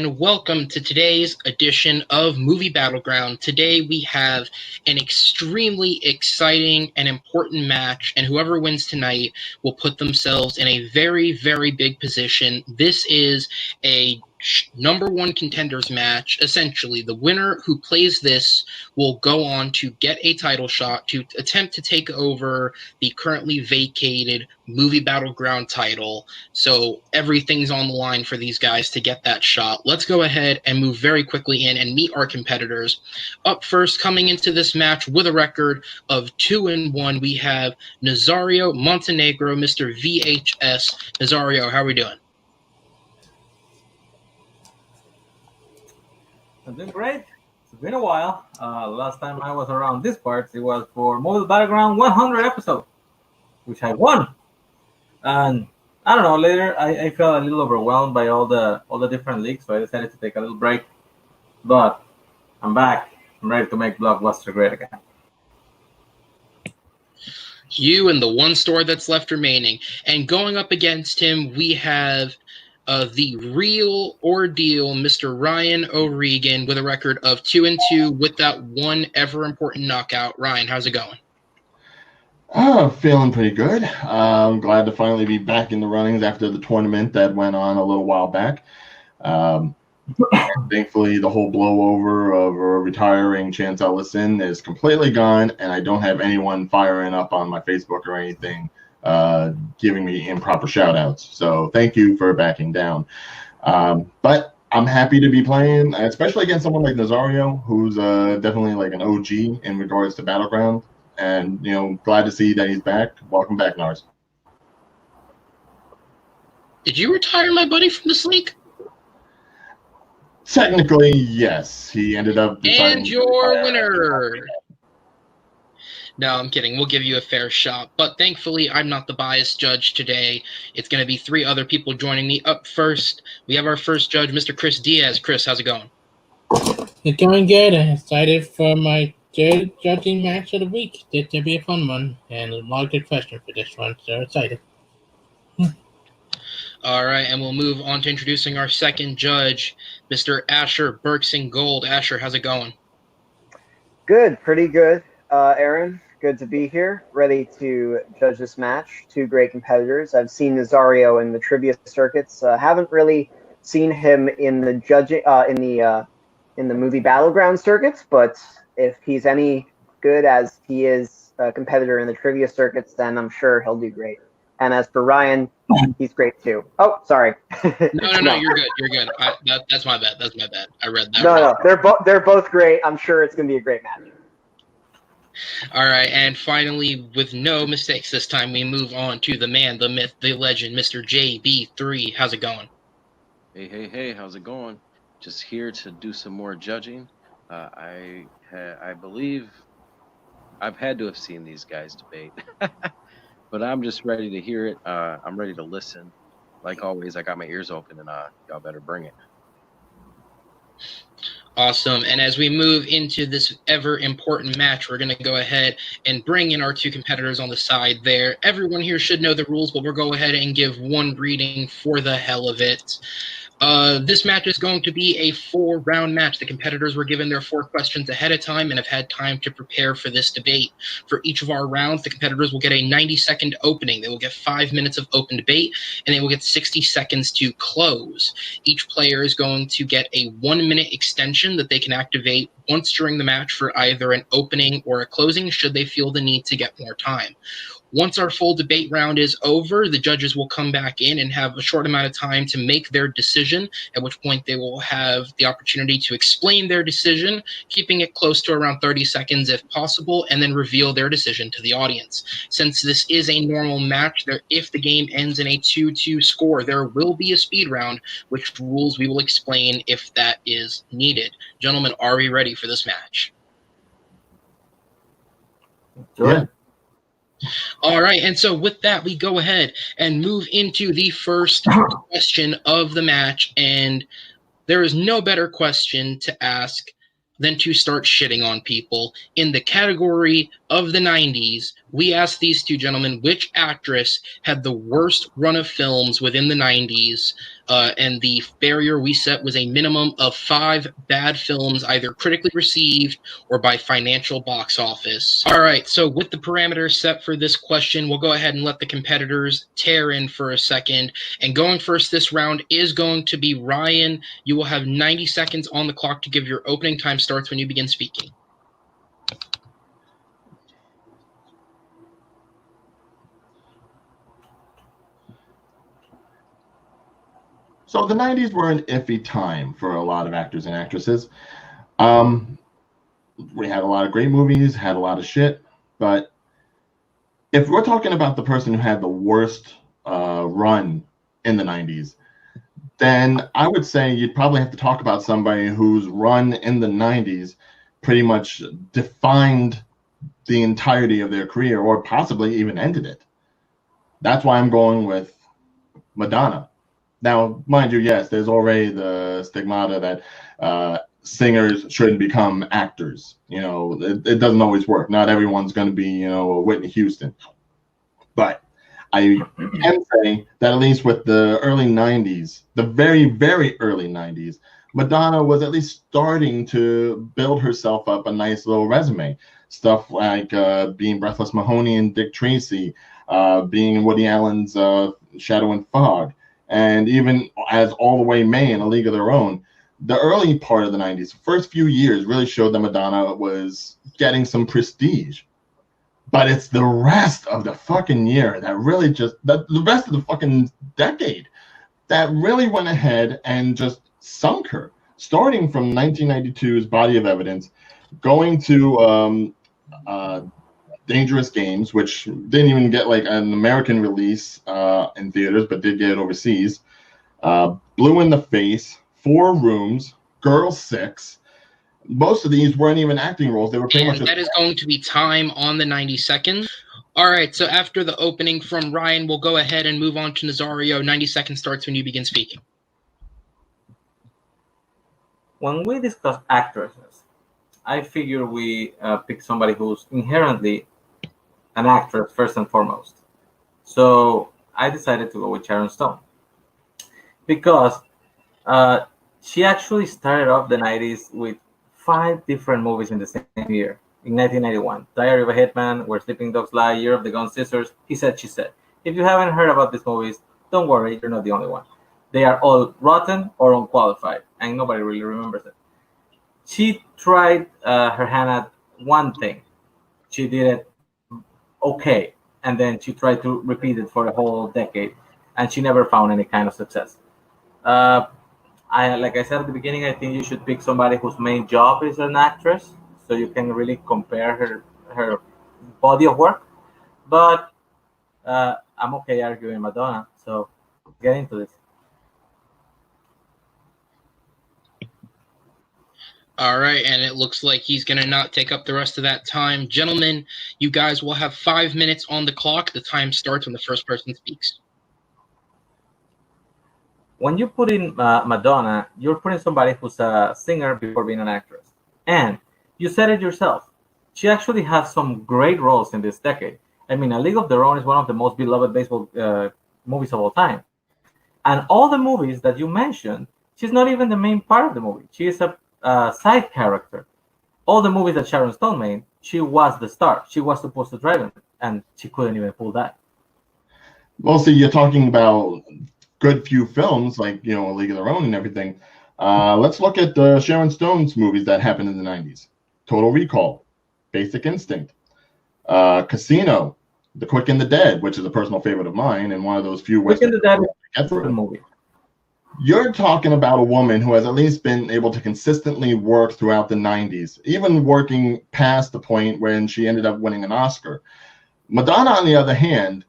and welcome to today's edition of Movie Battleground. Today we have an extremely exciting and important match, and whoever wins tonight will put themselves in a very, very big position. This is a number one contenders match. Essentially, the winner who plays this will go on to get a title shot to attempt to take over the currently vacated Movie Battleground title. So everything's on the line for these guys to get that shot. Let's go ahead and move very quickly in and meet our competitors. Up first, coming into this match with a record of 2-1, we have Nazario Montenegro, Mr. VHS. Nazario, how are we doing? I'm doing great. It's been a while. Last time I was around this part, it was for Movie Battleground 100 episode, which I won. And I don't know, later I felt a little overwhelmed by all the different leagues, so I decided to take a little break. But I'm back. I'm ready to make Blockbuster great again. You and the one store that's left remaining. And going up against him, we have the real ordeal, Mr. Ryan O'Regan, with a record of 2-2 with that one ever important knockout. Ryan, how's it going? Feeling pretty good. I'm glad to finally be back in the runnings after the tournament that went on a little while back. Thankfully, the whole blowover of a retiring Chance Ellison is completely gone, and I don't have anyone firing up on my Facebook or anything giving me improper shout-outs. So thank you for backing down. But I'm happy to be playing, especially against someone like Nazario, who's definitely like an OG in regards to Battleground. And, glad to see that he's back. Welcome back, Nars. Did you retire my buddy from this league? Technically, yes. He ended up deciding. And your winner. No, I'm kidding. We'll give you a fair shot. But thankfully, I'm not the biased judge today. It's going to be three other people joining me. Up first, we have our first judge, Mr. Chris Diaz. Chris, how's it going? It's going good. I'm excited for my third judging match of the week. This will be a fun one, and a lot of good questions for this one, so excited. All right, and we'll move on to introducing our second judge, Mr. Asher Berkson Gold. Asher, how's it going? Good, pretty good, Aaron. Good to be here, ready to judge this match. Two great competitors. I've seen Nazario in the trivia circuits. Haven't really seen him in the judging in the Movie Battleground circuits, but if he's any good as he is a competitor in the trivia circuits, then I'm sure he'll do great. And as for Ryan, he's great too. Oh, sorry. No, you're good. You're good. That's my bad. That's my bad. I read that. No, they're both great. I'm sure it's going to be a great match. All right, and finally, with no mistakes this time, we move on to the man, the myth, the legend, Mr. JB3. How's it going? Hey, how's it going? Just here to do some more judging. I believe I've had to have seen these guys debate, but I'm just ready to hear it. I'm ready to listen. Like always, I got my ears open, and y'all better bring it. Awesome. And as we move into this ever important match, we're going to go ahead and bring in our two competitors on the side there. Everyone here should know the rules, but we'll go ahead and give one reading for the hell of it. This match is going to be a 4-round match. The competitors were given their 4 questions ahead of time and have had time to prepare for this debate. For each of our rounds, the competitors will get a 90-second opening. They will get 5 minutes of open debate, and they will get 60 seconds to close. Each player is going to get a 1-minute extension that they can activate once during the match for either an opening or a closing, should they feel the need to get more time. Once our full debate round is over, the judges will come back in and have a short amount of time to make their decision, at which point they will have the opportunity to explain their decision, keeping it close to around 30 seconds if possible, and then reveal their decision to the audience. Since this is a normal match, if the game ends in a 2-2 score, there will be a speed round, which rules we will explain if that is needed. Gentlemen, are we ready for this match? Yeah. All right, and so with that, we go ahead and move into the first question of the match, and there is no better question to ask than to start shitting on people in the category of the 90s, we asked these two gentlemen which actress had the worst run of films within the 90s, and the barrier we set was a minimum of 5 bad films, either critically received or by financial box office. All right, so with the parameters set for this question, we'll go ahead and let the competitors tear in for a second. And going first this round is going to be Ryan. You will have 90 seconds on the clock to give your opening. Time starts when you begin speaking. So the 90s were an iffy time for a lot of actors and actresses. We had a lot of great movies, had a lot of shit, but if we're talking about the person who had the worst run in the 90s, then I would say you'd probably have to talk about somebody whose run in the 90s pretty much defined the entirety of their career, or possibly even ended it. That's why I'm going with Madonna. Now, mind you, yes, there's already the stigmata that singers shouldn't become actors. You know, it doesn't always work. Not everyone's going to be, you know, a Whitney Houston. But I can say that at least with the early 90s, the very, very early 90s, Madonna was at least starting to build herself up a nice little resume. Stuff like being Breathless Mahoney and Dick Tracy, being in Woody Allen's Shadow and Fog, and even as All the Way May in A League of Their Own. The early part of the 90s, the first few years, really showed that Madonna was getting some prestige. But it's the rest of the fucking year that really just, the rest of the fucking decade, that really went ahead and just sunk her. Starting from 1992's Body of Evidence, going to Dangerous Games, which didn't even get like an American release in theaters, but did get it overseas. Blue in the Face, 4 Rooms, Girl 6. Most of these weren't even acting roles. They were pretty much. That is going to be time on the 90 seconds. All right, so after the opening from Ryan, we'll go ahead and move on to Nazario. 90 seconds starts when you begin speaking. When we discuss actresses, I figure we pick somebody who's inherently an actress first and foremost. So I decided to go with Sharon Stone because she actually started off the 90s with 5 different movies in the same year. In 1991, Diary of a Hitman, Where Sleeping Dogs Lie, Year of the Gun Scissors, He Said, She Said. If you haven't heard about these movies, don't worry, you're not the only one. They are all rotten or unqualified, and nobody really remembers it. She tried her hand at one thing. She did it okay, and then she tried to repeat it for a whole decade, and she never found any kind of success. Like I said at the beginning, I think you should pick somebody whose main job is an actress, so you can really compare her body of work. But I'm okay arguing Madonna, so let's get into this. All right, and it looks like he's going to not take up the rest of that time. Gentlemen, you guys will have 5 minutes on the clock. The time starts when the first person speaks. When you put in Madonna, you're putting somebody who's a singer before being an actress. And you said it yourself. She actually has some great roles in this decade. I mean, A League of Their Own is one of the most beloved baseball movies of all time. And all the movies that you mentioned, she's not even the main part of the movie. She is a side character. All the movies that Sharon Stone made, she was the star. She was supposed to drive it, and she couldn't even pull that. Well, see, you're talking about good few films like, you know, A League of Their Own and everything. Let's look at the Sharon Stone's movies that happened in the 90s. Total Recall, Basic Instinct, Casino, The Quick and the Dead, which is a personal favorite of mine, and one of those few Quick and the Dead is a good movie. You're talking about a woman who has at least been able to consistently work throughout the 90s, even working past the point when she ended up winning an Oscar. Madonna, on the other hand,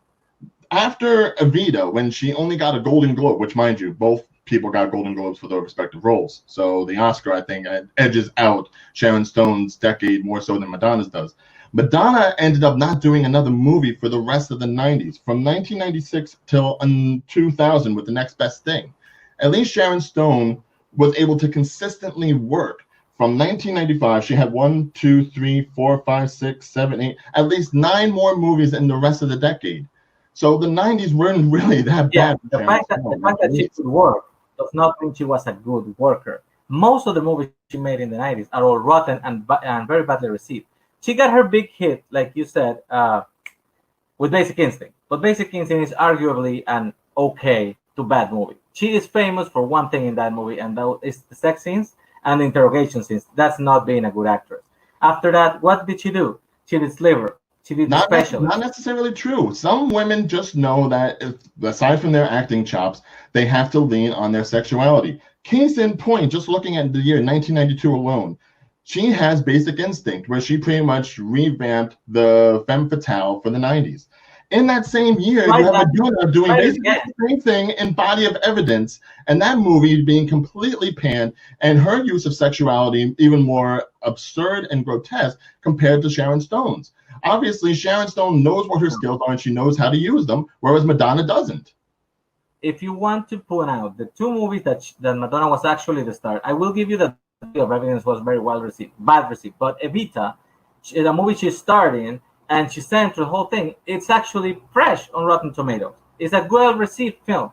after Evita, when she only got a Golden Globe, which, mind you, both people got Golden Globes for their respective roles. So the Oscar, I think, edges out Sharon Stone's decade more so than Madonna's does. Madonna ended up not doing another movie for the rest of the 90s, from 1996 till 2000 with The Next Best Thing. At least Sharon Stone was able to consistently work from 1995, she had 1, 2, 3, 4, 5, 6, 7, 8, at least 9 more movies in the rest of the decade. So the 90s weren't really that bad. The fact that she could work does not mean she was a good worker. Most of the movies she made in the 90s are all rotten and very badly received. She got her big hit, like you said, with Basic Instinct. But Basic Instinct is arguably an okay to bad movie. She is famous for one thing in that movie, and that is the sex scenes and the interrogation scenes. That's not being a good actress. After that, what did she do? She did Sliver. She did The Specialist. Not necessarily true. Some women just know that, aside from their acting chops, they have to lean on their sexuality. Case in point, just looking at the year 1992 alone, she has Basic Instinct, where she pretty much revamped the femme fatale for the 90s. In that same year, you have Madonna doing basically the same thing in Body of Evidence, and that movie being completely panned, and her use of sexuality even more absurd and grotesque compared to Sharon Stone's. Obviously, Sharon Stone knows what her skills are and she knows how to use them, whereas Madonna doesn't. If you want to point out the 2 movies that Madonna was actually the star, I will give you that Body of Evidence was very well received, bad received. But Evita, the movie she starred in, and she sent through the whole thing, it's actually fresh on Rotten Tomatoes. It's a well-received film.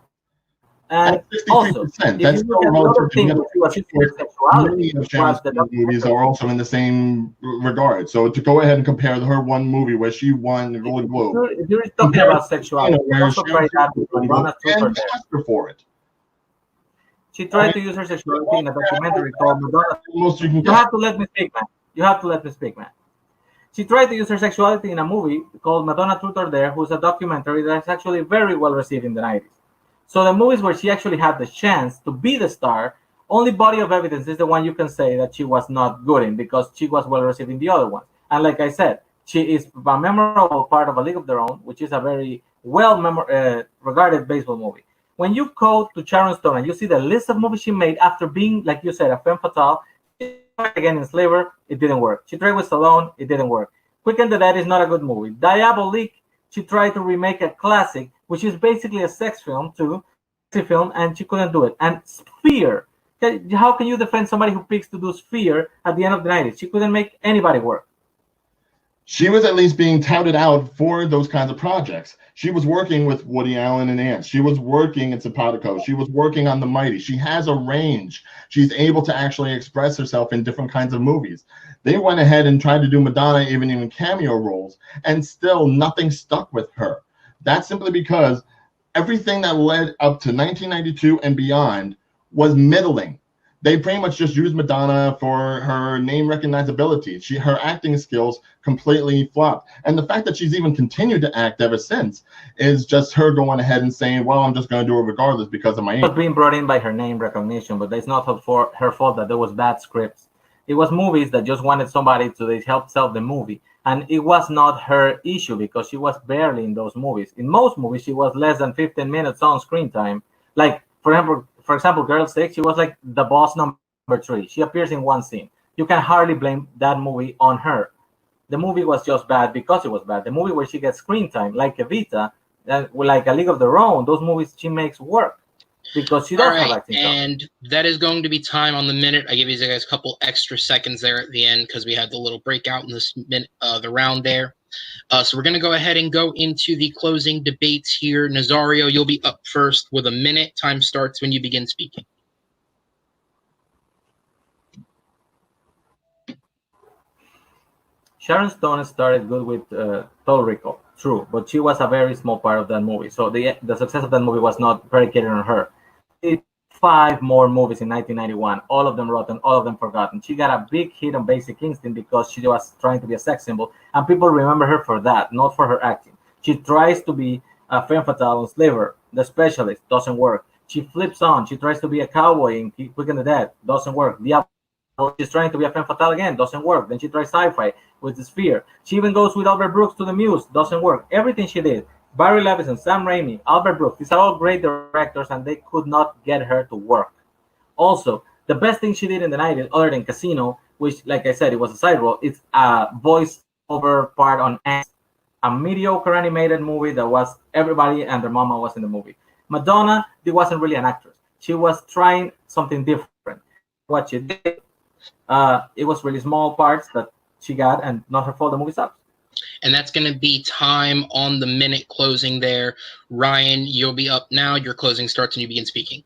And also, if that's you look at another thing, many of Sharon's movies are also in the same regard. So to go ahead and compare her one movie where she won the Golden Globe. If you're talking about sexuality, also try that with Madonna for it. She tried to use her sexuality in a documentary called Madonna. You have to let me speak, man. You have to let me speak, man. She tried to use her sexuality in a movie called Madonna Truth or Dare, who's a documentary that's actually very well received in the 90s. So the movies where she actually had the chance to be the star, only Body of Evidence is the one you can say that she was not good in because she was well received in the other one. And like I said, she is a memorable part of A League of Their Own, which is a very regarded baseball movie. When you go to Sharon Stone and you see the list of movies she made after being, like you said, a femme fatale, she tried again in Slaver, it didn't work. She tried with Stallone, it didn't work. Quick and the Dead is not a good movie. Diabolique, she tried to remake a classic, which is basically a sex film too, and she couldn't do it. And Sphere, how can you defend somebody who picks to do Sphere at the end of the 90s? She couldn't make anybody work. She was at least being touted out for those kinds of projects. She was working with Woody Allen and Ants. She was working in Simpatico. She was working on The Mighty. She has a range. She's able to actually express herself in different kinds of movies. They went ahead and tried to do Madonna even in cameo roles, and still nothing stuck with her. That's simply because everything that led up to 1992 and beyond was middling. They pretty much just used Madonna for her name recognizability. Her acting skills completely flopped. And the fact that she's even continued to act ever since is just her going ahead and saying, well, I'm just going to do it regardless because of my age. It was being brought in by her name recognition, but it's not her fault that there was bad scripts. It was movies that just wanted somebody to help sell the movie. And it was not her issue because she was barely in those movies. In most movies, she was less than 15 minutes on screen time. Like, for example, Girl 6, she was like the boss number 3. She appears in one scene. You can hardly blame that movie on her. The movie was just bad because it was bad. The movie where she gets screen time, like Evita, like A League of Their Own, those movies she makes work because she does have acting. And that is going to be time on the minute. I give you guys a couple extra seconds there at the end because we had the little breakout in this minute, the round there. So we're going to go ahead and go into the closing debates here. Nazario, you'll be up first with a minute. Time starts when you begin speaking. Sharon Stone started good with Total Recall, true, but she was a very small part of that movie. So the success of that movie was not predicated on her. It 5 more movies in 1991, all of them rotten, all of them forgotten. She got a big hit on Basic Instinct because she was trying to be a sex symbol, and people remember her for that, not for her acting. She tries to be a femme fatale on Sliver, The Specialist, doesn't work. She flips on, she tries to be a cowboy in Quick and the Dead, doesn't work. She's trying to be a femme fatale again, doesn't work. Then she tries sci-fi with The Sphere. She even goes with Albert Brooks to The Muse, doesn't work. Everything she did. Barry Levinson, Sam Raimi, Albert Brooks, these are all great directors and they could not get her to work. Also, the best thing she did in the 90s, other than Casino, which, like I said, it was a side role, it's a voice-over part on Ants, a mediocre animated movie that was everybody and their mama was in the movie. Madonna, she wasn't really an actress. She was trying something different. What she did, It was really small parts that she got, and not her fault the movie sucks. And that's going to be time on the minute closing there. Ryan, you'll be up now. Your closing starts and you begin speaking.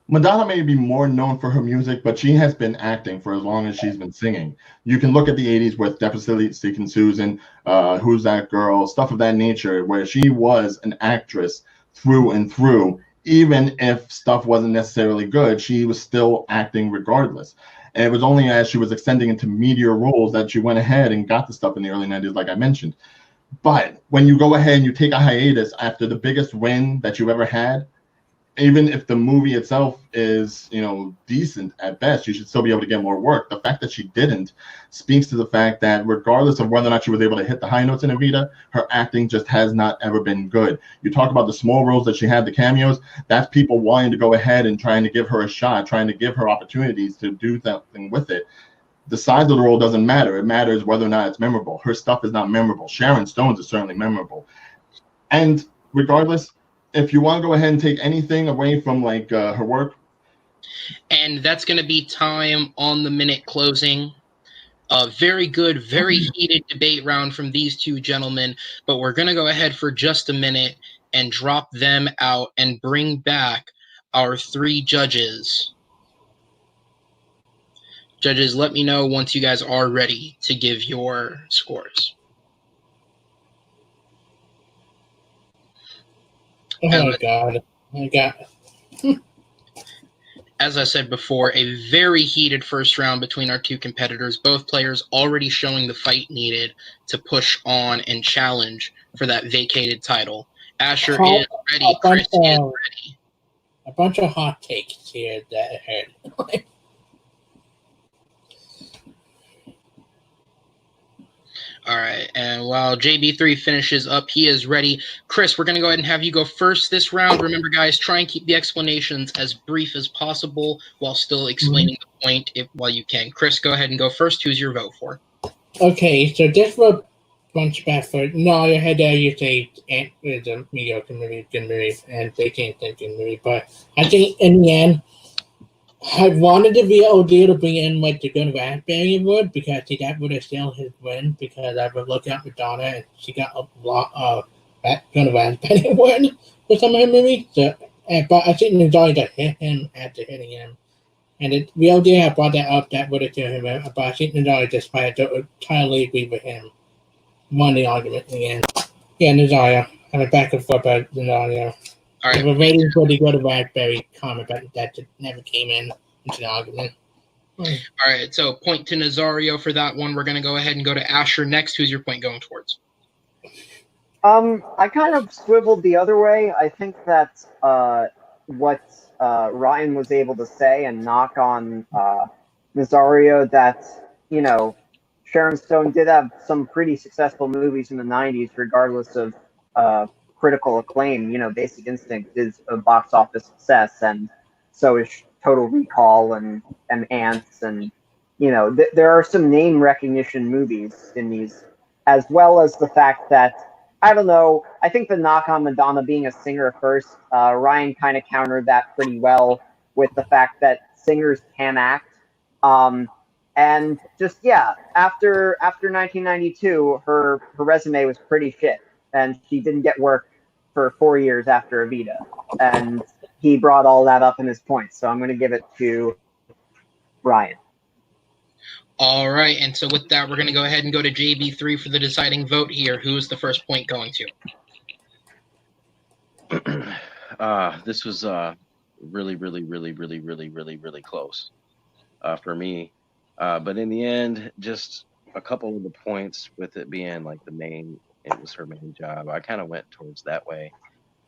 Madonna may be more known for her music, but she has been acting for as long as she's been singing. You can look at the 80s with Deficit Seeking Susan, Who's That Girl, stuff of that nature, where she was an actress through and through. Even if stuff wasn't necessarily good, she was still acting regardless. And it was only as she was extending into meteor roles that she went ahead and got the stuff in the early 90s, like I mentioned. But when you go ahead and you take a hiatus after the biggest win that you ever had, even if the movie itself is, decent at best, you should still be able to get more work. The fact that she didn't speaks to the fact that regardless of whether or not she was able to hit the high notes in Evita, her acting just has not ever been good. You talk about the small roles that she had, the cameos, that's people wanting to go ahead and trying to give her a shot, trying to give her opportunities to do something with it. The size of the role doesn't matter. It matters whether or not it's memorable. Her stuff is not memorable. Sharon Stone's is certainly memorable. And regardless, if you want to go ahead and take anything away from her work. And that's going to be time on the minute closing. A very good, very heated debate round from these two gentlemen. But we're going to go ahead for just a minute and drop them out and bring back our three judges. Judges, let me know once you guys are ready to give your scores. Oh, God. I got As I said before, a very heated first round between our two competitors, both players already showing the fight needed to push on and challenge for that vacated title. Asher is ready. Chris is ready. A bunch of hot takes here that I heard. All right, and while JB3 finishes up, he is ready. Chris, we're going to go ahead and have you go first this round. Remember, guys, try and keep the explanations as brief as possible while still explaining the point while you can. Chris, go ahead and go first. Who's your vote for? Okay, so this was a bunch of bad for. No, I had you say Ant is a mediocre movie, good movie, and they can't think of movie. But I think in the end, I wanted to be able to bring in the Good Raspberry would, because that would have still his win, because I was looking at Madonna and she got a lot of Good Raspberry win for some of her movies. So, but I think Nazario just hit him after hitting him. And it really had brought that up, that would have killed him. But I think Nazario just I entirely agree with him. Won the argument in the end. Yeah, Nazario. I'm back and forth about Nazario. All right. We're waiting for the Good Raspberry comment, but that just never came into the argument. All right, so point to Nazario for that one. We're going to go ahead and go to Asher next. Who's your point going towards? I kind of swiveled the other way. I think that what Ryan was able to say and knock on Nazario, that, Sharon Stone did have some pretty successful movies in the 90s, regardless of critical acclaim. Basic Instinct is a box office success, and so is Total Recall and Ants, and there are some name recognition movies in these, as well as the fact that, I don't know, I think the knock on Madonna being a singer first, Ryan kind of countered that pretty well with the fact that singers can act. And just, after 1992, her resume was pretty shit, and she didn't get work for 4 years after Evita. And he brought all that up in his points, so I'm going to give it to Ryan. All right, and so with that, we're going to go ahead and go to JB3 for the deciding vote here. Who is the first point going to? This was really close for me. But in the end, just a couple of the points with it being it was her main job. I kind of went towards that way.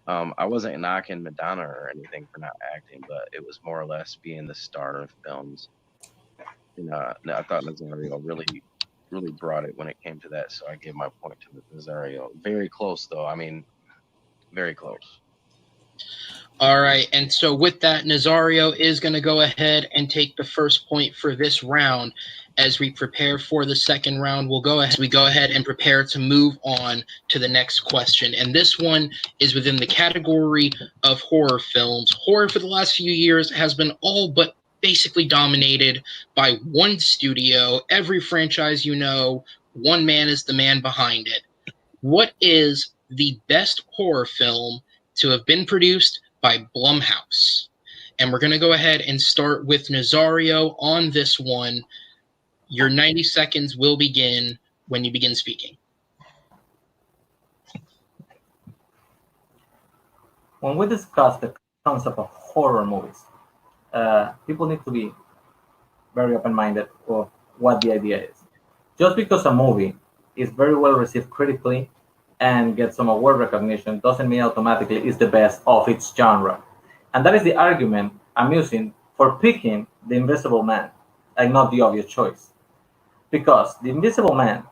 I wasn't knocking Madonna or anything for not acting, but it was more or less being the star of films. I thought Nazario really brought it when it came to that, so I gave my point to Nazario. Very close, though. I mean, very close. All right, and so with that, Nazario is going to go ahead and take the first point for this round. As we prepare for the second round, we go ahead and prepare to move on to the next question. And this one is within the category of horror films. Horror for the last few years has been all but basically dominated by one studio. Every franchise you know, one man is the man behind it. What is the best horror film to have been produced by Blumhouse? And we're going to go ahead and start with Nazario on this one. Your 90 seconds will begin when you begin speaking. When we discuss the concept of horror movies, people need to be very open-minded of what the idea is. Just because a movie is very well received critically and gets some award recognition doesn't mean automatically it's the best of its genre. And that is the argument I'm using for picking The Invisible Man and not the obvious choice. Because The Invisible Man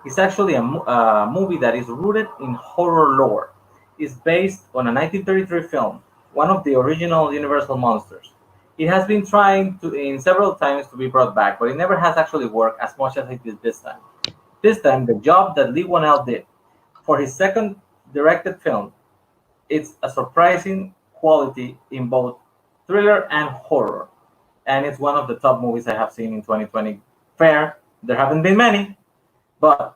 is actually a movie that is rooted in horror lore. It's based on a 1933 film, one of the original Universal monsters. It has been trying in several times to be brought back, but it never has actually worked as much as it did this time. This time, the job that Lee Whannell did for his second directed film, it's a surprising quality in both thriller and horror. And it's one of the top movies I have seen in 2020. Fair, there haven't been many, but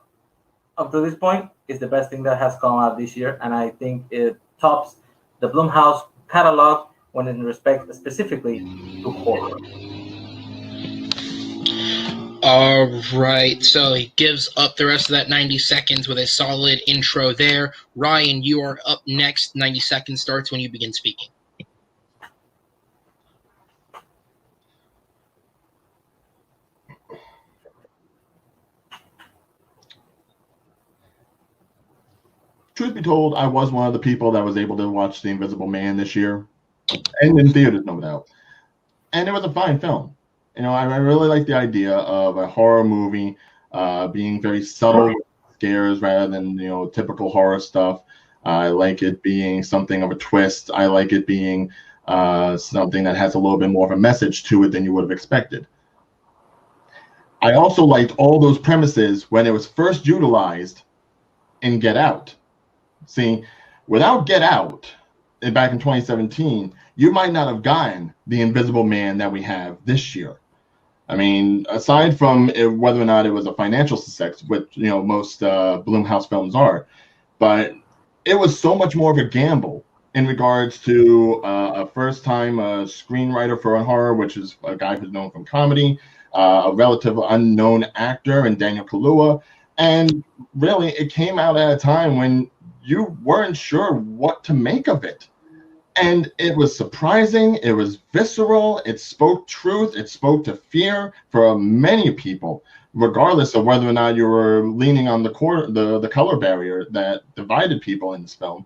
up to this point, it's the best thing that has come out this year, and I think it tops the Blumhouse catalog when in respect specifically to horror. All right, so he gives up the rest of that 90 seconds with a solid intro there. Ryan, you are up next. 90 seconds starts when you begin speaking. Truth be told, I was one of the people that was able to watch The Invisible Man this year, and in theaters, no doubt. And it was a fine film. You know, I really like the idea of a horror movie being very subtle scares rather than, you know, typical horror stuff. I like it being something of a twist. I like it being something that has a little bit more of a message to it than you would have expected. I also liked all those premises when it was first utilized in Get Out. See, without Get Out, back in 2017, you might not have gotten The Invisible Man that we have this year. I mean, aside from whether or not it was a financial success, which, you know, most Blumhouse films are, but it was so much more of a gamble in regards to a first-time screenwriter for a horror, which is a guy who's known from comedy, a relative unknown actor in Daniel Kaluuya, and really it came out at a time when you weren't sure what to make of it. And it was surprising, it was visceral, it spoke truth, it spoke to fear for many people, regardless of whether or not you were leaning on the color barrier that divided people in this film.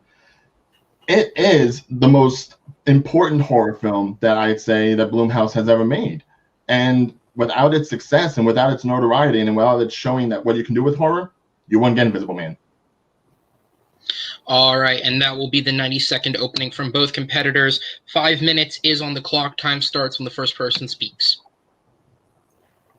It is the most important horror film that I'd say that Blumhouse has ever made. And without its success and without its notoriety and without it showing that what you can do with horror, you wouldn't get Invisible Man. All right, and that will be the 90-second opening from both competitors. 5 minutes is on the clock. Time starts when the first person speaks.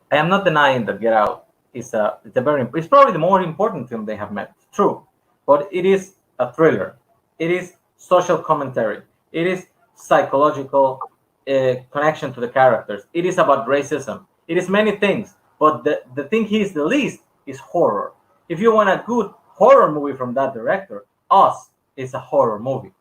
I am not denying that Get Out is it's probably the more important film they have made. True, but it is a thriller. It is social commentary. It is psychological connection to the characters. It is about racism. It is many things, but the thing he is the least is horror. If you want a good horror movie from that director, Us is a horror movie.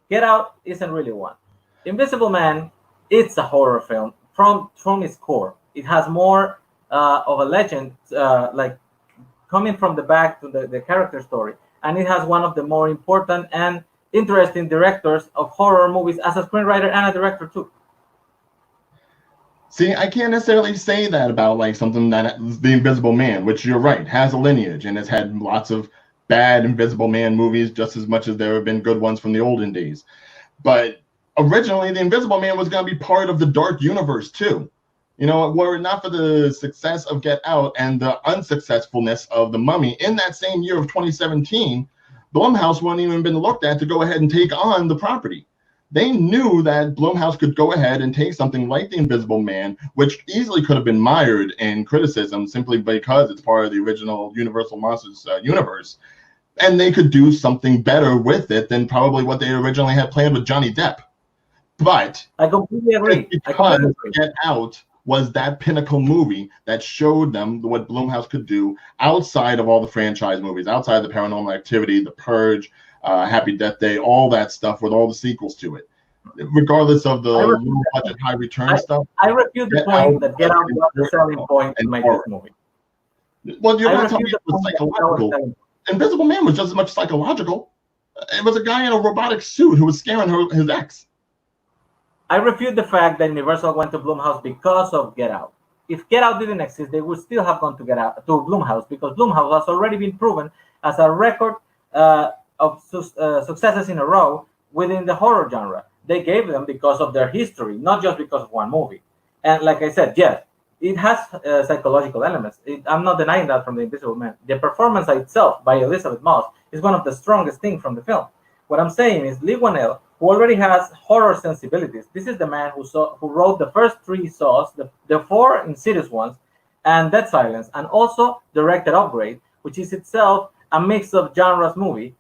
Get Out isn't really one. Invisible Man, it's a horror film from its core. It has more of a legend, like coming from the back to the character story, and it has one of the more important and interesting directors of horror movies as a screenwriter and a director too. See, I can't necessarily say that about like something that The Invisible Man, which you're right, has a lineage and has had lots of bad Invisible Man movies just as much as there have been good ones from the olden days. But originally, The Invisible Man was going to be part of the Dark Universe too. You know, were it not for the success of Get Out and the unsuccessfulness of The Mummy in that same year of 2017, Blumhouse wouldn't even been looked at to go ahead and take on the property. They knew that Blumhouse could go ahead and take something like The Invisible Man, which easily could have been mired in criticism simply because it's part of the original Universal Monsters universe, and they could do something better with it than probably what they originally had planned with Johnny Depp. But I completely agree. because Get Out was that pinnacle movie that showed them what Blumhouse could do outside of all the franchise movies, outside of the Paranormal Activity, The Purge, Happy Death Day, all that stuff with all the sequels to it. Regardless of the low budget, high return stuff. I refute the point that Get Out was the selling point to make this movie. Well, you're not telling me it was psychological. Invisible Man was just as much psychological. It was a guy in a robotic suit who was scaring his ex. I refute the fact that Universal went to Blumhouse because of Get Out. If Get Out didn't exist, they would still have gone to Blumhouse, because Blumhouse has already been proven as a record of successes in a row within the horror genre. They gave them because of their history, not just because of one movie. And like I said, yes, it has psychological elements. I'm not denying that from The Invisible Man. The performance itself by Elizabeth Moss is one of the strongest things from the film. What I'm saying is Lee Whannell, who already has horror sensibilities. This is the man who wrote the first 3 Saws, the 4 Insidious ones, and Dead Silence, and also directed Upgrade, which is itself a mix of genres movie.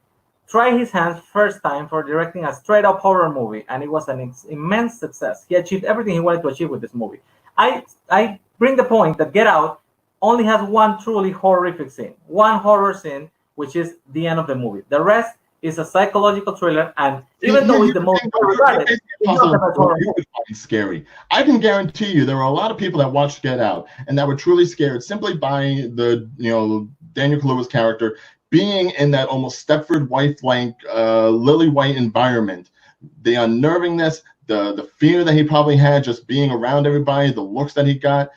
Tried his hands first time for directing a straight-up horror movie, and it was an immense success. He achieved everything he wanted to achieve with this movie. I bring the point that Get Out only has one truly horrific scene, one horror scene, which is the end of the movie. The rest is a psychological thriller, and even though it's the most regarded, it's not the most horror movie. Scary. I can guarantee you there were a lot of people that watched Get Out and that were truly scared simply by the Daniel Kaluuya's character being in that almost Stepford Wife-like Lily White environment. The unnervingness, the fear that he probably had just being around everybody, the looks that he got.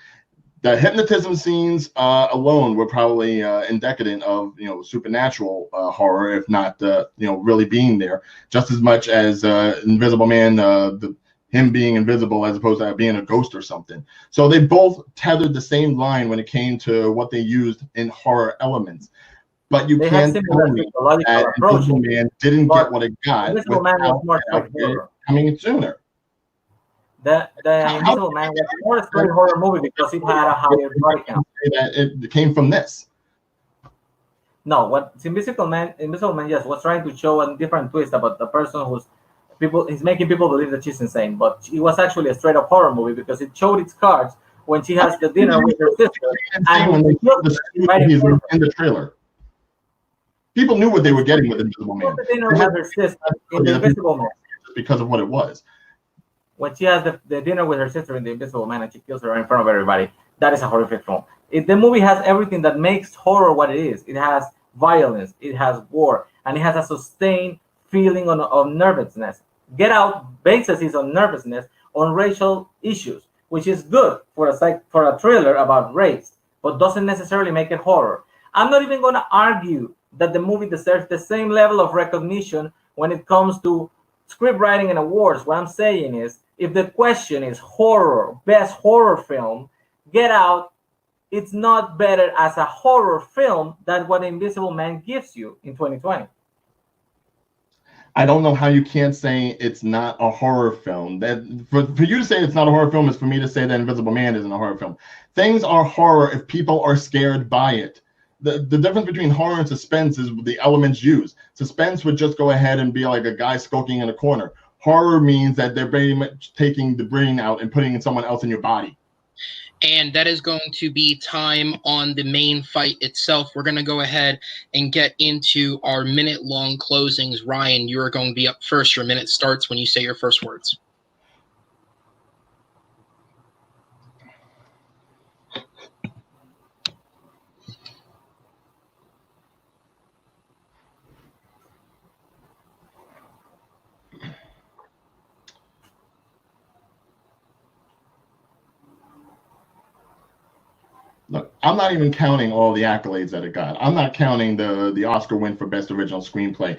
The hypnotism scenes alone were probably indicative of supernatural horror, if not really being there, just as much as Invisible Man, him being invisible as opposed to being a ghost or something. So they both tethered the same line when it came to what they used in horror elements. But you can't tell me that Invisible Man didn't get what it got without coming in sooner. The Invisible Man was more a straight horror movie because it had a higher body count. It came from this. No, what Invisible Man, yes, was trying to show a different twist about the person he's making people believe that she's insane, but it was actually a straight up horror movie because it showed its cards when she has the dinner with her sister. And he's in the trailer. People knew what they were getting with Invisible Man. The dinner with her sister in the Invisible Man. Because of what it was. When she has the dinner with her sister in The Invisible Man and she kills her in front of everybody, that is a horrific film. The movie has everything that makes horror what it is. It has violence, it has war, and it has a sustained feeling of nervousness. Get Out bases its on nervousness on racial issues, which is good for a thriller about race, but doesn't necessarily make it horror. I'm not even going to argue that the movie deserves the same level of recognition when it comes to script writing and awards. What I'm saying is, if the question is horror, best horror film, Get Out, it's not better as a horror film than what Invisible Man gives you in 2020. I don't know how you can't say it's not a horror film. That for you to say it's not a horror film is for me to say that Invisible Man isn't a horror film. Things are horror if people are scared by it. The difference between horror and suspense is the elements used. Suspense would just go ahead and be like a guy skulking in a corner. Horror means that they're very much taking the brain out and putting in someone else in your body. And that is going to be time on the main fight itself. We're going to go ahead and get into our minute-long closings. Ryan, you are going to be up first. Your minute starts when you say your first words. Look, I'm not even counting all the accolades that it got. I'm not counting the Oscar win for Best Original Screenplay.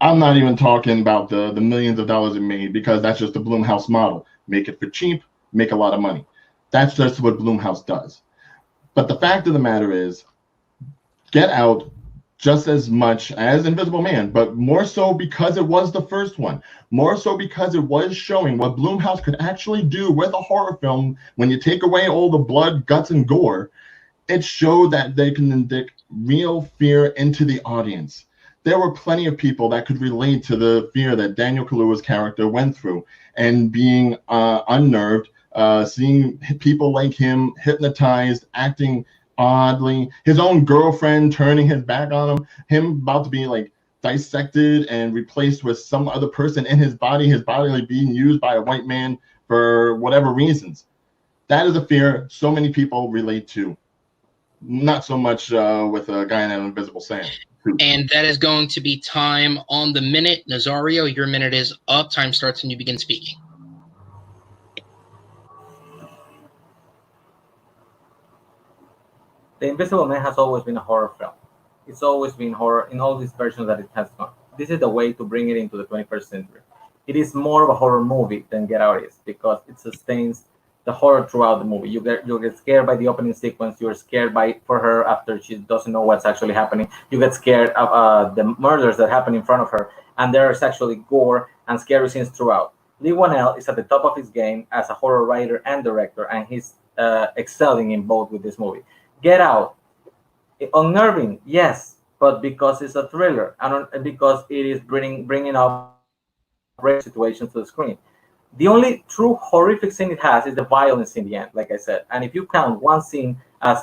I'm not even talking about the millions of dollars it made, because that's just the Blumhouse model. Make it for cheap, make a lot of money. That's just what Blumhouse does. But the fact of the matter is, Get Out, just as much as Invisible Man, but more so because it was the first one, more so because it was showing what Blumhouse could actually do with a horror film when you take away all the blood, guts, and gore. It showed that they can inject real fear into the audience. there were plenty of people that could relate to the fear that Daniel Kaluuya's character went through, and being unnerved, seeing people like him hypnotized, acting oddly, his own girlfriend turning his back on him about to be like dissected and replaced with some other person in his body like being used by a white man for whatever reasons. That is a fear so many people relate to. Not so much with a guy in an invisible sand. And that is going to be time on the minute. Nazario, your minute is up. Time starts when you begin speaking. The Invisible Man has always been a horror film. It's always been horror in all these versions that it has gone. This is the way to bring it into the 21st century. It is more of a horror movie than Get Out is, because it sustains the horror throughout the movie. You get scared by the opening sequence. You're scared for her after she doesn't know what's actually happening. You get scared of the murders that happen in front of her, and there is actually gore and scary scenes throughout. Lee Whannell is at the top of his game as a horror writer and director, and he's excelling in both with this movie. Get Out, unnerving, yes, but because it's a thriller, and because it is bringing up situations to the screen. The only true horrific scene it has is the violence in the end, like I said. And if you count one scene as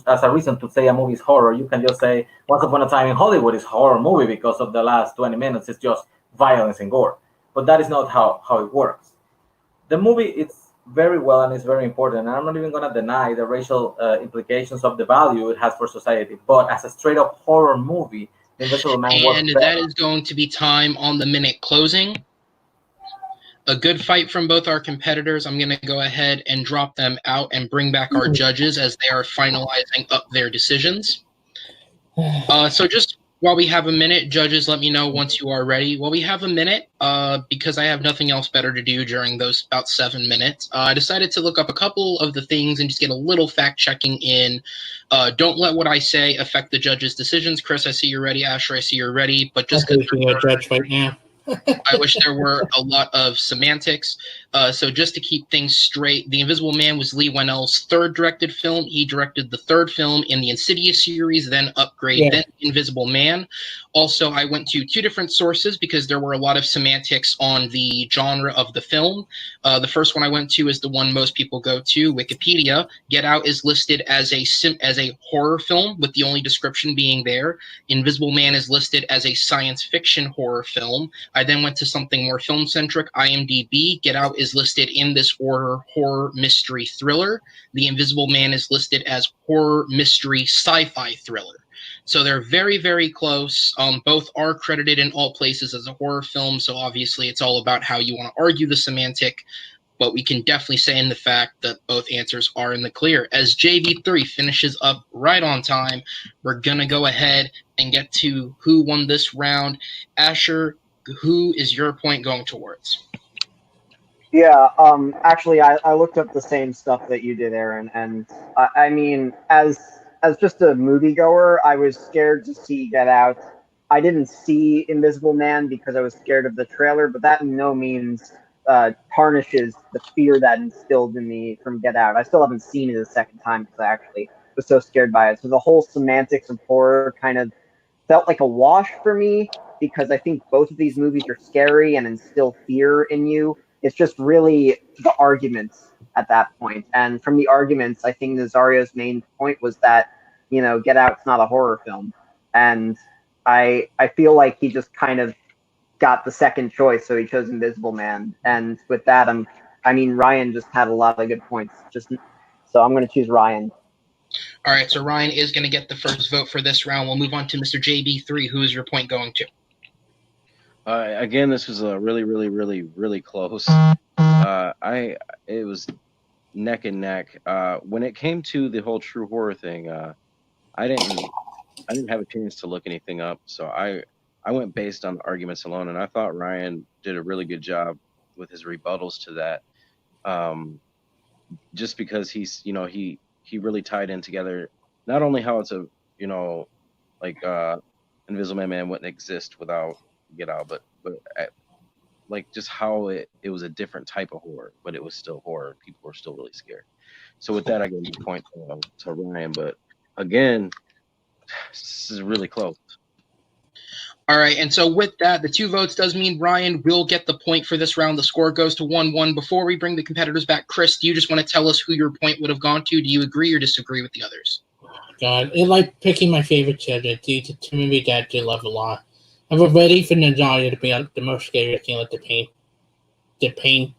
a reason to say a movie is horror, you can just say Once Upon a Time in Hollywood is a horror movie because of the last 20 minutes. It's just violence and gore. But that is not how it works. The movie, it's very well and it's very important. And I'm not even going to deny the racial implications of the value it has for society. But as a straight up horror movie, The Invisible Man works better. And that is going to be time on the minute closing. A good fight from both our competitors. I'm going to go ahead and drop them out and bring back our judges as they are finalizing up their decisions. So just while we have a minute, judges, let me know once you are ready. While we have a minute, because I have nothing else better to do during those about 7 minutes, I decided to look up a couple of the things and just get a little fact-checking in. Don't let what I say affect the judges' decisions. Chris, I see you're ready. Asher, I see you're ready. But just because you're a judge right now. I wish there were a lot of semantics. So just to keep things straight, The Invisible Man was Lee Whannell's third directed film. He directed the third film in the Insidious series, then Upgrade, then Invisible Man. Also, I went to 2 different sources because there were a lot of semantics on the genre of the film. The first one I went to is the one most people go to, Wikipedia. Get Out is listed as a horror film, with the only description being there. Invisible Man is listed as a science fiction horror film. I then went to something more film-centric, IMDb. Get Out is listed in this order, horror, mystery, thriller. The Invisible Man is listed as horror, mystery, sci-fi thriller. So they're very, very close. Both are credited in all places as a horror film, so obviously it's all about how you want to argue the semantic, but we can definitely say in the fact that both answers are in the clear. As JV3 finishes up right on time, we're going to go ahead and get to who won this round. Asher, who is your point going towards? Yeah, actually, I looked up the same stuff that you did, Aaron, and I mean, as just a moviegoer, I was scared to see Get Out. I didn't see Invisible Man because I was scared of the trailer, but that in no means tarnishes the fear that instilled in me from Get Out. I still haven't seen it a second time because I actually was so scared by it. So the whole semantics of horror kind of felt like a wash for me, because I think both of these movies are scary and instill fear in you. It's just really the arguments at that point. And from the arguments, I think Nazario's main point was that, Get Out's not a horror film. And I feel like he just kind of got the second choice, so he chose Invisible Man. And with that, Ryan just had a lot of good points. So I'm going to choose Ryan. All right, so Ryan is going to get the first vote for this round. We'll move on to Mr. JB3. Who is your point going to? Again, this was a really, really, really, really close. It was neck and neck. When it came to the whole true horror thing, I didn't have a chance to look anything up, so I went based on the arguments alone, and I thought Ryan did a really good job with his rebuttals to that. Just because he's, he really tied in together not only how it's a, Invisible Man wouldn't exist without Get Out, but like just how it was a different type of horror, but it was still horror. People were still really scared. So with that, I gave the point to Ryan. But again, this is really close. All right, and so with that, the 2 votes does mean Ryan will get the point for this round. The score goes to 1-1. Before we bring the competitors back, Chris, do you just want to tell us who your point would have gone to? Do you agree or disagree with the others? God, it's like picking my favorite children. These are 2 movies that I do love a lot. I'm ready for Nazario to be the most scary thing, like the paint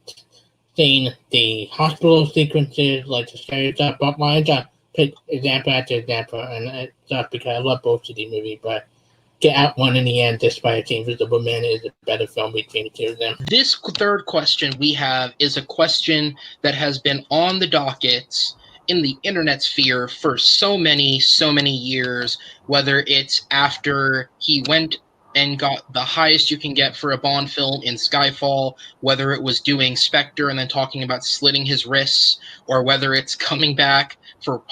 thing, the hospital sequences, like the scary stuff. But I just pick example after example, and it's just because I love both of these movies, but Get Out one in the end, despite it seems Invisible Man is a better film between the 2 of them. This third question we have is a question that has been on the dockets in the internet sphere for so many years, whether it's after he went and got the highest you can get for a Bond film in Skyfall, whether it was doing Spectre and then talking about slitting his wrists, or whether it's coming back for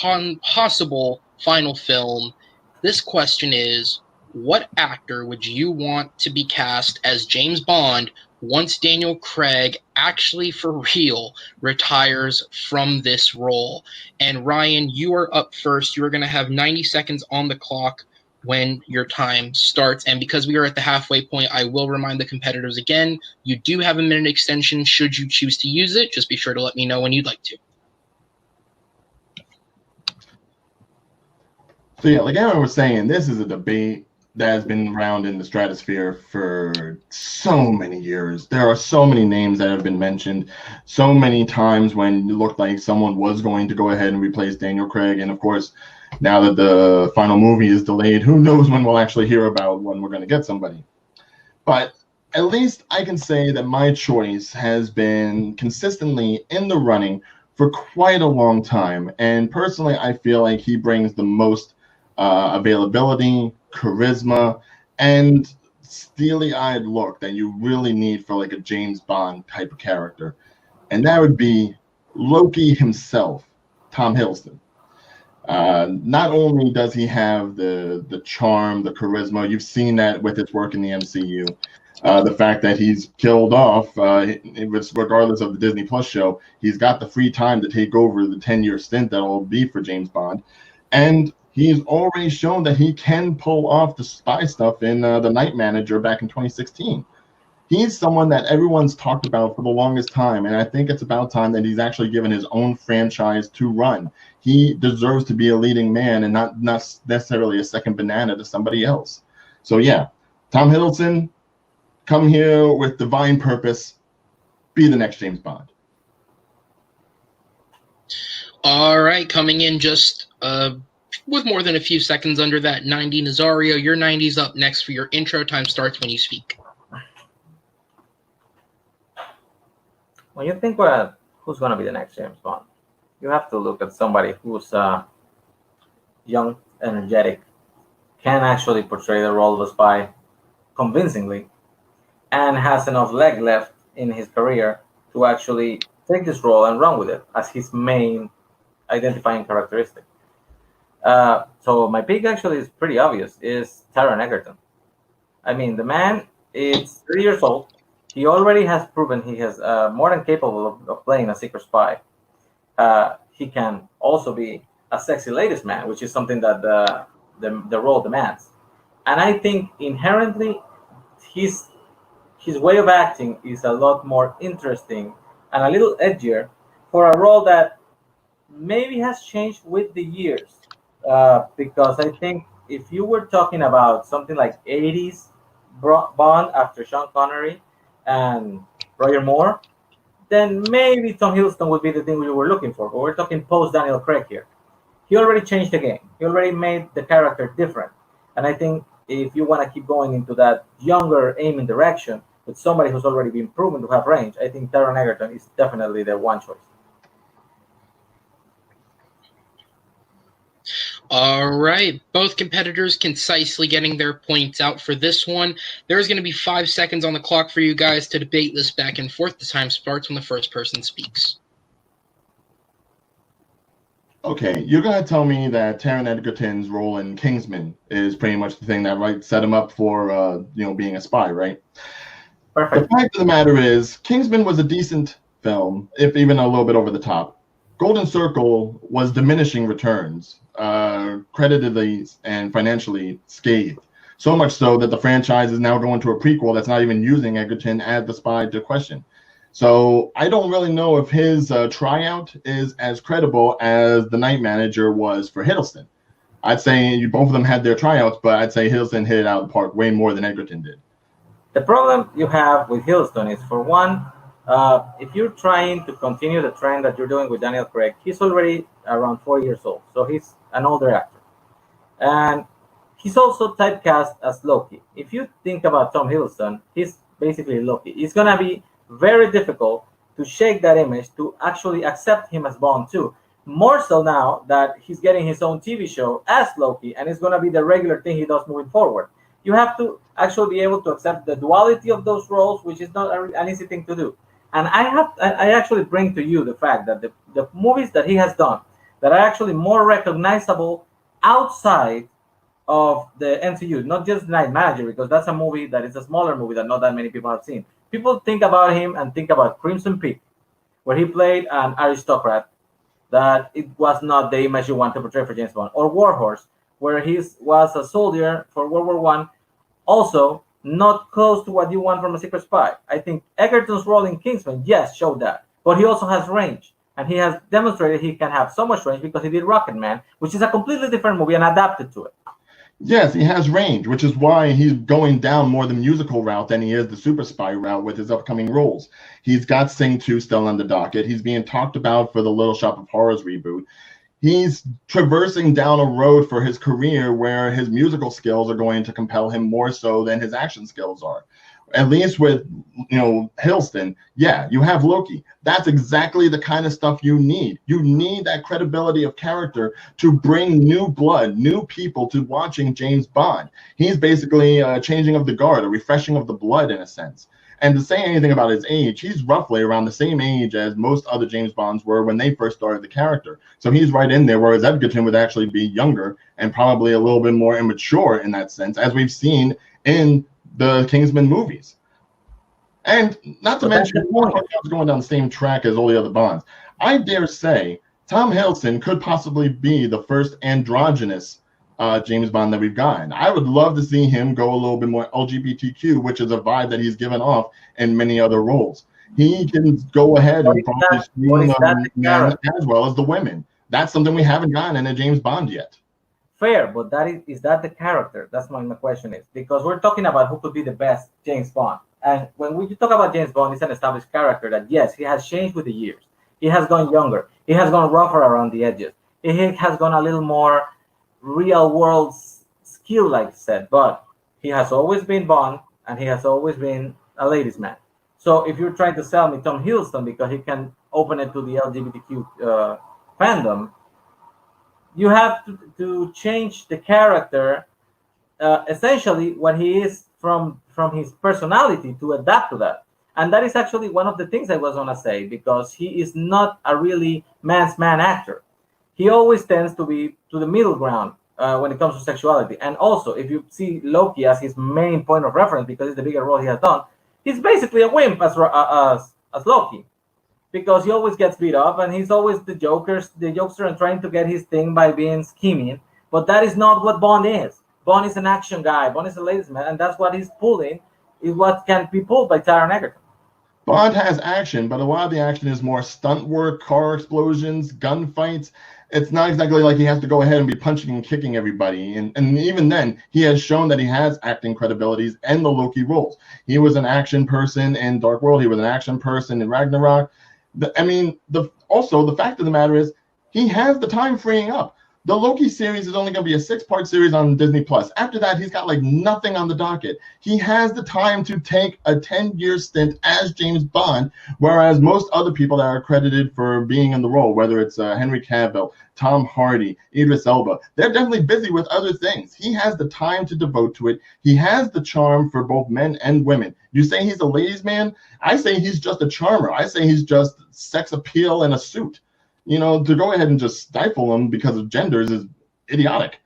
possible final film. This question is, what actor would you want to be cast as James Bond once Daniel Craig actually for real retires from this role? And Ryan, you are up first. You are going to have 90 seconds on the clock when your time starts. And because we are at the halfway point, I will remind the competitors again, you do have a minute extension should you choose to use it. Just be sure to let me know when you'd like to. So yeah, like Aaron was saying, this is a debate that has been around in the stratosphere for so many years. There are so many names that have been mentioned, so many times when it looked like someone was going to go ahead and replace Daniel Craig. And of course, now that the final movie is delayed, who knows when we'll actually hear about when we're going to get somebody. But at least I can say that my choice has been consistently in the running for quite a long time. And personally, I feel like he brings the most availability, charisma, and steely-eyed look that you really need for like a James Bond type of character. And that would be Loki himself, Tom Hiddleston. Not only does he have the charm, the charisma, you've seen that with his work in the MCU. The fact that he's killed off, it was regardless of the Disney Plus show, he's got the free time to take over the 10-year stint that will be for James Bond. And he's already shown that he can pull off the spy stuff in The Night Manager back in 2016. He's someone that everyone's talked about for the longest time, and I think it's about time that he's actually given his own franchise to run. He deserves to be a leading man and not necessarily a second banana to somebody else. So yeah, Tom Hiddleston, come here with divine purpose, be the next James Bond. All right, coming in just with more than a few seconds under that 90, Nazario, your 90's up next for your intro. Time starts when you speak. When you think who's going to be the next James Bond, you have to look at somebody who's young, energetic, can actually portray the role of a spy convincingly, and has enough leg left in his career to actually take this role and run with it as his main identifying characteristic. So my pick actually is pretty obvious, is Taron Egerton. I mean, the man is 30 years old. He already has proven he is more than capable of playing a secret spy. He can also be a sexy ladies man, which is something that the role demands. And I think inherently his way of acting is a lot more interesting and a little edgier for a role that maybe has changed with the years. Because I think if you were talking about something like 80s Bond after Sean Connery and Roger Moore, then maybe Tom Hiddleston would be the thing we were looking for. But we're talking post-Daniel Craig here. He already changed the game. He already made the character different. And I think if you want to keep going into that younger aiming direction with somebody who's already been proven to have range, I think Taron Egerton is definitely the one choice. All right, both competitors concisely getting their points out for this one. There's going to be 5 seconds on the clock for you guys to debate this back and forth. The time starts when the first person speaks. Okay, you're going to tell me that Taron Egerton's role in Kingsman is pretty much the thing that set him up for being a spy, right? Perfect. The fact of the matter is, Kingsman was a decent film, if even a little bit over the top. Golden Circle was diminishing returns, creditedly and financially scathed. So much so that the franchise is now going to a prequel that's not even using Egerton as the spy to question. So I don't really know if his tryout is as credible as the night manager was for Hiddleston. I'd say both of them had their tryouts, but I'd say Hiddleston hit it out of the park way more than Egerton did. The problem you have with Hiddleston is, for one, if you're trying to continue the trend that you're doing with Daniel Craig, he's already around 40 years old, so he's an older actor. And he's also typecast as Loki. If you think about Tom Hiddleston, he's basically Loki. It's going to be very difficult to shake that image, to actually accept him as Bond too. More so now that he's getting his own TV show as Loki, and it's going to be the regular thing he does moving forward. You have to actually be able to accept the duality of those roles, which is not an easy thing to do. And I actually bring to you the fact that the movies that he has done that are actually more recognizable outside of the MCU, not just Night Manager, because that's a movie that is a smaller movie that not that many people have seen. People think about him and think about Crimson Peak, where he played an aristocrat that it was not the image you want to portray for James Bond, or Warhorse, where he was a soldier for World War I, also not close to what you want from a secret spy. I think Egerton's role in Kingsman, yes, showed that, but he also has range, and he has demonstrated he can have so much range because he did Rocket Man, which is a completely different movie, and adapted to it. Yes, he has range, which is why he's going down more the musical route than he is the super spy route with his upcoming roles. He's got Sing 2 still on the docket. He's being talked about for the Little Shop of Horrors reboot. He's traversing down a road for his career where his musical skills are going to compel him more so than his action skills are. At least with, Hiddleston, yeah, you have Loki. That's exactly the kind of stuff you need. You need that credibility of character to bring new blood, new people to watching James Bond. He's basically a changing of the guard, a refreshing of the blood in a sense. And to say anything about his age, he's roughly around the same age as most other James Bonds were when they first started the character. So he's right in there, whereas Egerton would actually be younger and probably a little bit more immature in that sense, as we've seen in the Kingsman movies. And not to mention, going down the same track as all the other Bonds. I dare say Tom Hiddleston could possibly be the first androgynous James Bond that we've gotten. I would love to see him go a little bit more LGBTQ, which is a vibe that he's given off in many other roles. He can go ahead and probably screen men as well as the women. That's something we haven't gotten in a James Bond yet. Fair, but is that the character? That's my question is, because we're talking about who could be the best James Bond. And when we talk about James Bond, it's an established character that, yes, he has changed with the years. He has gone younger. He has gone rougher around the edges. He has gone a little more real world skill, like I said, but he has always been Bond, and he has always been a ladies' man. So if you're trying to sell me Tom Hiddleston because he can open it to the LGBTQ fandom, you have to change the character, essentially what he is from his personality, to adapt to that. And that is actually one of the things I was going to say, because he is not a really man's man actor. He always tends to be to the middle ground when it comes to sexuality. And also, if you see Loki as his main point of reference, because it's the bigger role he has done, he's basically a wimp as Loki, because he always gets beat up, and he's always the jokester and trying to get his thing by being scheming. But that is not what Bond is. Bond is an action guy. Bond is a ladies' man, and that's what he's pulling, is what can be pulled by Taron Egerton. Bond has action, but a lot of the action is more stunt work, car explosions, gunfights. It's not exactly like he has to go ahead and be punching and kicking everybody. And even then, he has shown that he has acting credibilities and the Loki roles. He was an action person in Dark World. He was an action person in Ragnarok. Also, the fact of the matter is, he has the time freeing up. The Loki series is only going to be a 6-part series on Disney+. After that, he's got nothing on the docket. He has the time to take a 10-year stint as James Bond, whereas most other people that are credited for being in the role, whether it's Henry Cavill, Tom Hardy, Idris Elba, they're definitely busy with other things. He has the time to devote to it. He has the charm for both men and women. You say he's a ladies' man? I say he's just a charmer. I say he's just sex appeal in a suit. To go ahead and just stifle them because of genders is idiotic.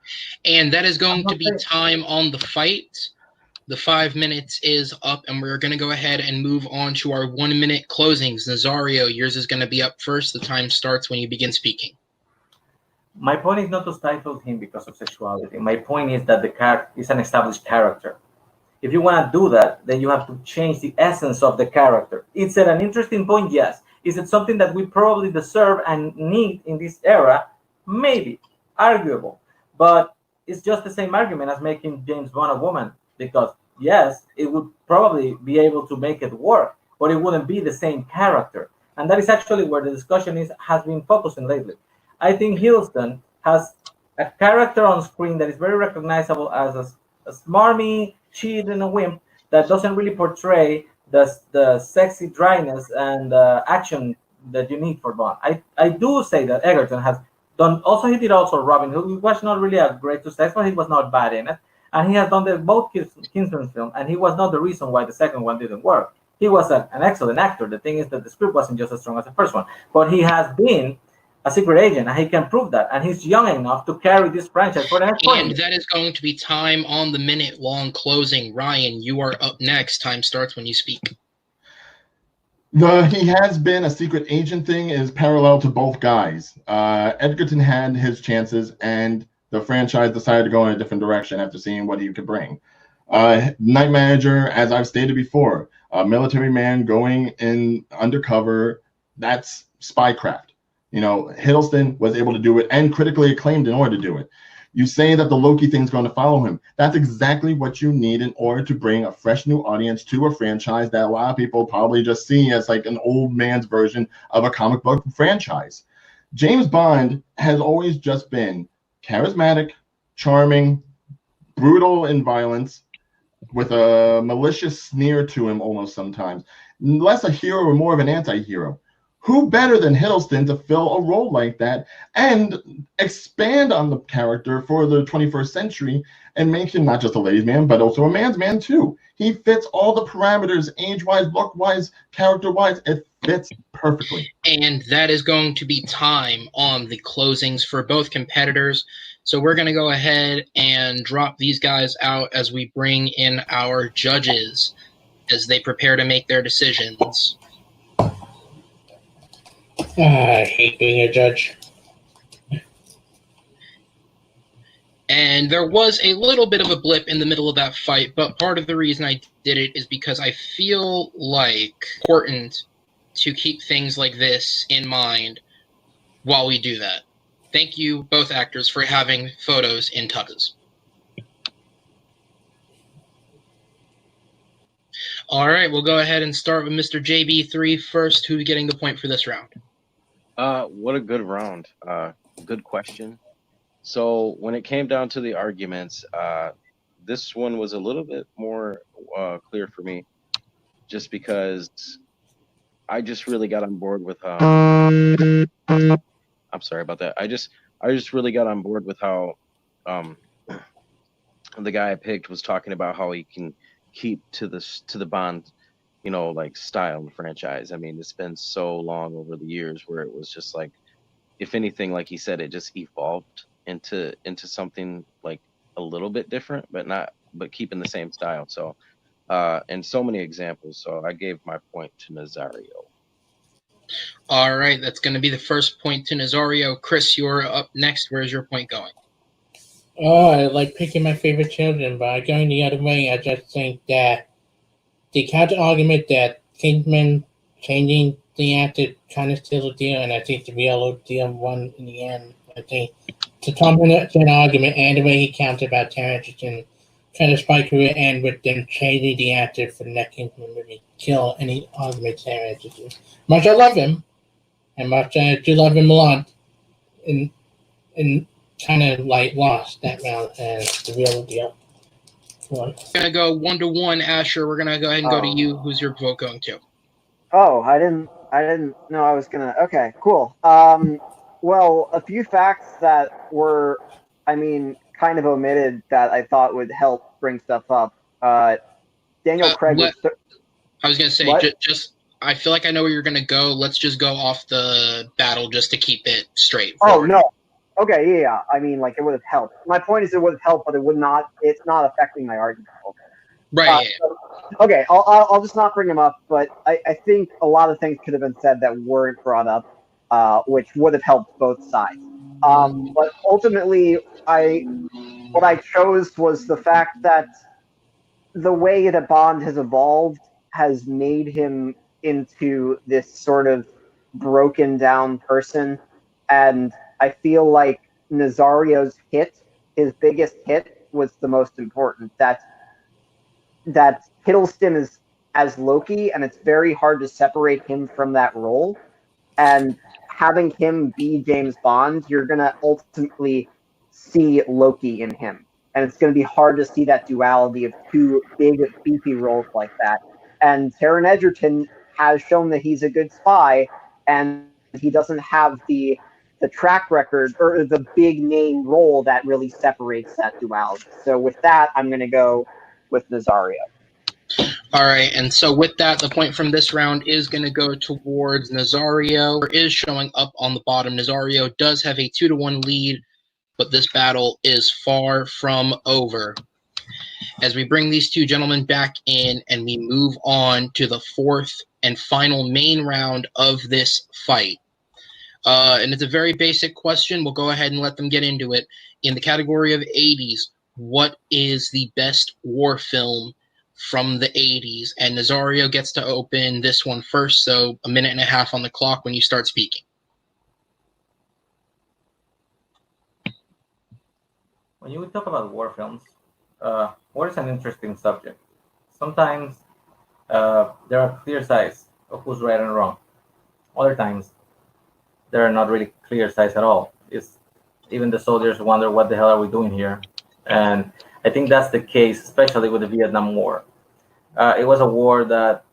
And that is going to be time on the fight. The 5 minutes is up, and we're going to go ahead and move on to our 1-minute closings. Nazario, yours is going to be up first. The time starts when you begin speaking. My point is not to stifle him because of sexuality. My point is that the character is an established character. If you want to do that, then you have to change the essence of the character. It's an interesting point, yes. Is it something that we probably deserve and need in this era? Maybe, arguable. But it's just the same argument as making James Bond a woman. Because, yes, it would probably be able to make it work, but it wouldn't be the same character. And that is actually where the discussion has been focusing lately. I think Hiddleston has a character on screen that is very recognizable as a smarmy cheat and a wimp that doesn't really portray the sexy dryness and action that you need for Bond. I do say that Egerton has done. Also, he did also Robin Hood. He was not really a great success, but he was not bad in it. And he has done both Kingsman films, and he was not the reason why the second one didn't work. He was an excellent actor. The thing is that the script wasn't just as strong as the first one, but he has been a secret agent, and he can prove that. And he's young enough to carry this franchise for the next 20 And years. that is going to be time on the minute-long closing. Ryan, you are up next. Time starts when you speak. The he has been a secret agent thing is parallel to both guys. Edgerton had his chances, and the franchise decided to go in a different direction after seeing what he could bring. Night Manager, as I've stated before, a military man going in undercover, that's spycraft. You know, Hiddleston was able to do it and critically acclaimed in order to do it. You say that the Loki thing's going to follow him. That's exactly what you need in order to bring a fresh new audience to a franchise that a lot of people probably just see as like an old man's version of a comic book franchise. James Bond has always just been charismatic, charming, brutal in violence, with a malicious sneer to him almost sometimes. Less a hero or more of an anti-hero. Who better than Hiddleston to fill a role like that and expand on the character for the 21st century and make him not just a ladies' man, but also a man's man too? He fits all the parameters, age-wise, look-wise, character-wise. It fits perfectly. And that is going to be time on the closings for both competitors. So we're going to go ahead and drop these guys out as we bring in our judges as they prepare to make their decisions. I hate being a judge. And there was a little bit of a blip in the middle of that fight, but part of the reason I did it is because I feel like it's important to keep things like this in mind while we do that. Thank you, both actors, for having photos in tuckas. All right, we'll go ahead and start with Mr. JB3 first. Who's getting the point for this round? What a good round. Good question. So when it came down to the arguments, this one was a little bit more clear for me, just because I just really got on board with how. I'm sorry about that. I just really got on board with how the guy I picked was talking about how he can keep to the Bond, you know, like style and franchise. I mean, it's been so long over the years where it was just like, if anything, like he said, it just evolved into something like a little bit different, but keeping the same style. So, and so many examples. So I gave my point to Nazario. All right, that's going to be the first point to Nazario. Chris, you're up next. Where's your point going? Oh, I like picking my favorite children, but going the other way, I just think that the counter argument that Kingman changing the actor kind of sealed the deal, and I think the real deal won in the end. I think to compliment that argument and the way he counted about Terrence and trying to spike through it, and with them changing the actor for the next Kingman movie, kill any argument Terrence. Much I love him, and much I do love him a lot, and kind of like lost that round as the real deal. We're going to go 1-1, Asher. We're going to go ahead and go to you. Who's your vote going to? Oh, I didn't know I was gonna. Okay, cool. Well, a few facts that were, kind of omitted that I thought would help bring stuff up. Daniel Craig. I was going to say, just I feel like I know where you're going to go. Let's just go off the battle just to keep it straight. Oh, no. Okay, yeah. It would have helped. My point is it would have helped, but it would not. It's not affecting my argument. Right. Okay, I'll just not bring them up, but I think a lot of things could have been said that weren't brought up, which would have helped both sides. But ultimately, what I chose was the fact that the way that Bond has evolved has made him into this sort of broken down person. And I feel like Nazario's hit, his biggest hit, was the most important. That Hiddleston is as Loki, and it's very hard to separate him from that role. And having him be James Bond, you're gonna ultimately see Loki in him, and it's gonna be hard to see that duality of two big, beefy roles like that. And Taron Egerton has shown that he's a good spy, and he doesn't have the track record or the big name role that really separates that duality. So with that, I'm gonna go with Nazario. All right, and so with that, the point from this round is going to go towards Nazario. Is showing up on the bottom. Nazario does have a 2-1 lead, but this battle is far from over. As we bring these two gentlemen back in and we move on to the fourth and final main round of this fight. And it's a very basic question. We'll go ahead and let them get into it. In the category of 80s, what is the best war film from the 80s? And Nazario gets to open this one first, so a minute and a half on the clock when you start speaking. When you talk about war films, war is an interesting subject. Sometimes there are clear sides of who's right and wrong. Other times, there are not really clear sides at all. Even the soldiers wonder, what the hell are we doing here? And I think that's the case, especially with the Vietnam War. It was a war that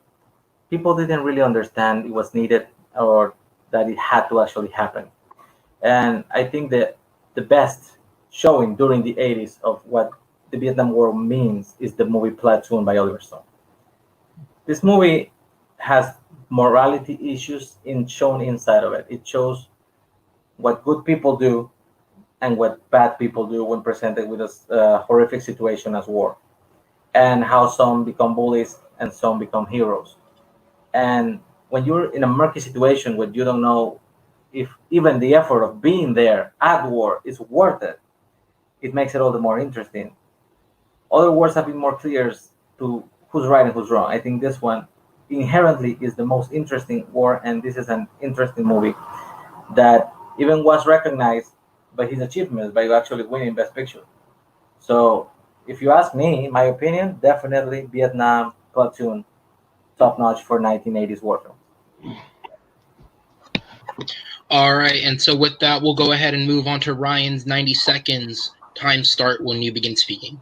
people didn't really understand it was needed, or that it had to actually happen. And I think that the best showing during the 80s of what the Vietnam War means is the movie Platoon by Oliver Stone. This movie has morality issues shown inside of it. It shows what good people do and what bad people do when presented with a horrific situation as war, and how some become bullies and some become heroes. And when you're in a murky situation where you don't know if even the effort of being there at war is worth it, it makes it all the more interesting. Other wars have been more clear to who's right and who's wrong. I think this one inherently is the most interesting war, and this is an interesting movie that even was recognized by his achievements by actually winning Best Picture. So if you ask me, my opinion, definitely Vietnam, Platoon, top notch for 1980s war film. All right, and so with that, we'll go ahead and move on to Ryan's 90 seconds. Time start when you begin speaking.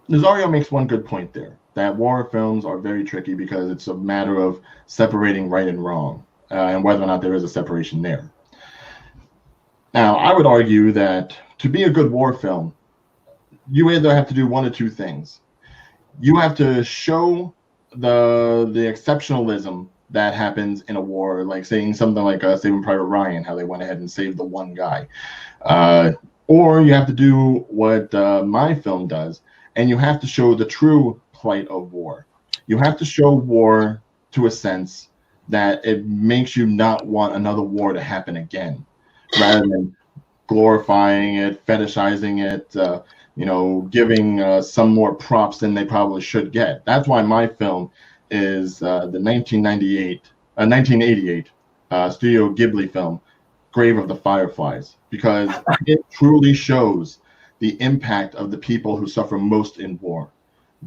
Nazario makes one good point there, that war films are very tricky because it's a matter of separating right and wrong, and whether or not there is a separation there. Now, I would argue that to be a good war film, you either have to do one of two things. You have to show the exceptionalism that happens in a war, like saying something like Saving Private Ryan, how they went ahead and saved the one guy. Or you have to do what my film does, and you have to show the true plight of war. You have to show war to a sense that it makes you not want another war to happen again, rather than glorifying it, fetishizing it, giving some more props than they probably should get. That's why my film is the 1988 Studio Ghibli film, Grave of the Fireflies, because it truly shows the impact of the people who suffer most in war,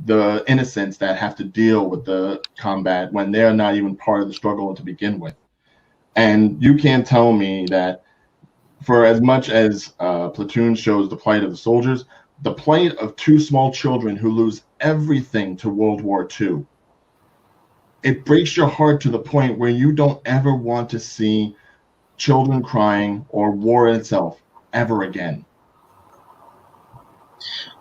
the innocents that have to deal with the combat when they're not even part of the struggle to begin with. And you can't tell me that for as much as Platoon shows the plight of the soldiers, the plight of two small children who lose everything to World War II, it breaks your heart to the point where you don't ever want to see children crying or war itself ever again.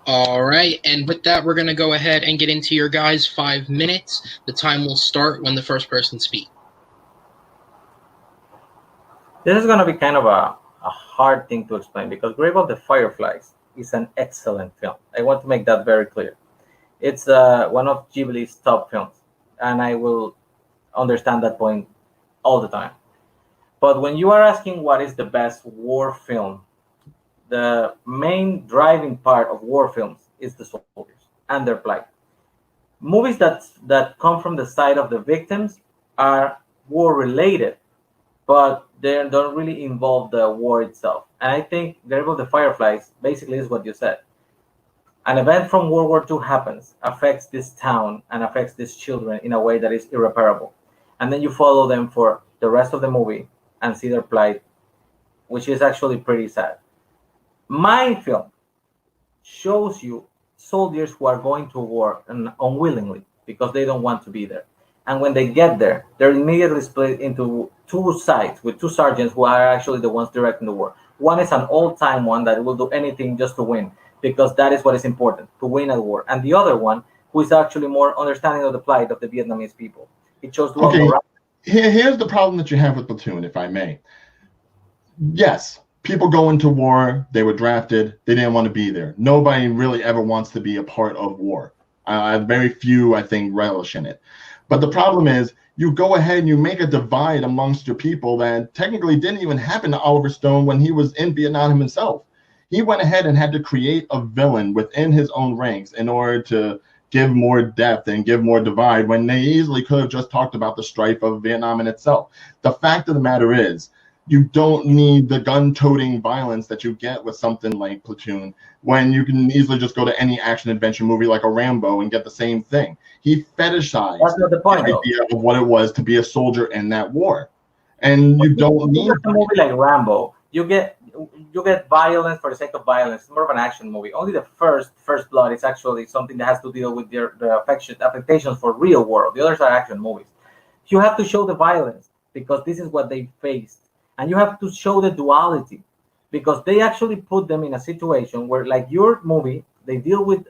All right, and with that, we're going to go ahead and get into your guys' 5 minutes. The time will start when the first person speaks. This is going to be kind of a hard thing to explain, because Grave of the Fireflies is an excellent film. I want to make that very clear. It's one of Ghibli's top films, and I will understand that point all the time. But when you are asking what is the best war film, the main driving part of war films is the soldiers and their plight. Movies that come from the side of the victims are war related, but they don't really involve the war itself. And I think Grave of the Fireflies basically is what you said. An event from World War II happens, affects this town and affects these children in a way that is irreparable. And then you follow them for the rest of the movie and see their plight, which is actually pretty sad. My film shows you soldiers who are going to war unwillingly because they don't want to be there. And when they get there, they're immediately split into two sides with two sergeants who are actually the ones directing the war. One is an old-time one that will do anything just to win, because that is what is important, to win at war. And the other one, who is actually more understanding of the plight of the Vietnamese people. It shows the Okay, here's the problem that you have with Platoon, if I may. Yes, people go into war, they were drafted, they didn't want to be there. Nobody really ever wants to be a part of war. Very few, I think, relish in it. But the problem is, you go ahead and you make a divide amongst your people that technically didn't even happen to Oliver Stone when he was in Vietnam himself. He went ahead and had to create a villain within his own ranks in order to give more depth and give more divide when they easily could have just talked about the strife of Vietnam in itself. The fact of the matter is, you don't need the gun-toting violence that you get with something like Platoon when you can easily just go to any action-adventure movie like a Rambo and get the same thing. He fetishized the idea of what it was to be a soldier in that war. And you don't need a movie like Rambo. You get violence for the sake of violence. It's more of an action movie. Only the first blood is actually something that has to deal with the affectations for real world. The others are action movies. You have to show the violence because this is what they faced. And you have to show the duality because they actually put them in a situation where, like your movie, they deal with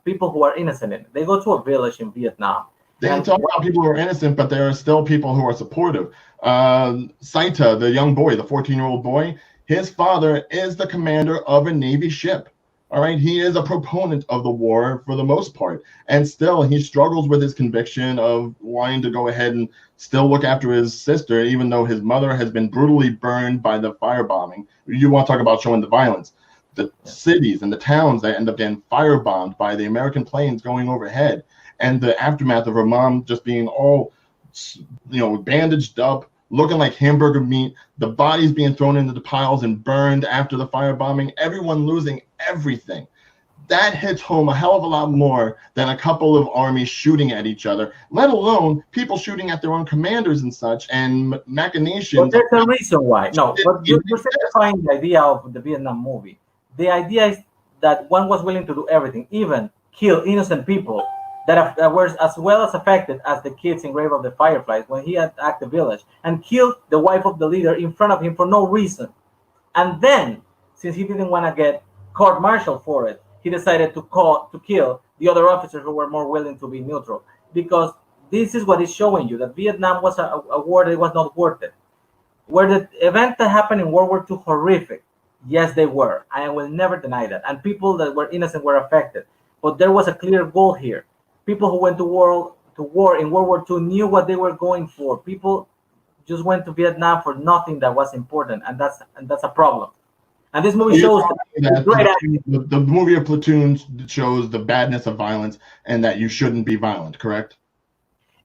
people who are innocent in it. They go to a village in Vietnam. They talk about people who are innocent, but there are still people who are supportive. Saita, the young boy, the 14-year-old boy, his father is the commander of a Navy ship. All right, he is a proponent of the war for the most part, and still he struggles with his conviction of wanting to go ahead and still look after his sister, even though his mother has been brutally burned by the firebombing. You want to talk about showing the violence. The cities and the towns that end up getting firebombed by the American planes going overhead, and the aftermath of her mom just being all, bandaged up, looking like hamburger meat, the bodies being thrown into the piles and burned after the firebombing, everyone losing everything. That hits home a hell of a lot more than a couple of armies shooting at each other, let alone people shooting at their own commanders and such, and machinations. But there's a reason why. No, but you're simplifying the idea of the Vietnam movie. The idea is that one was willing to do everything, even kill innocent people that were as well as affected as the kids in Grave of the Fireflies when he attacked the village and killed the wife of the leader in front of him for no reason. And then, since he didn't want to get court-martialed for it, he decided to kill the other officers who were more willing to be neutral. Because this is what is showing you, that Vietnam was a war that was not worth it. Were the events that happened in World War II horrific? Yes, they were. I will never deny that. And people that were innocent were affected. But there was a clear goal here. People who went to war in World War II knew what they were going for. People just went to Vietnam for nothing that was important, and that's a problem. And this movie shows the movie of Platoon shows the badness of violence and that you shouldn't be violent, correct?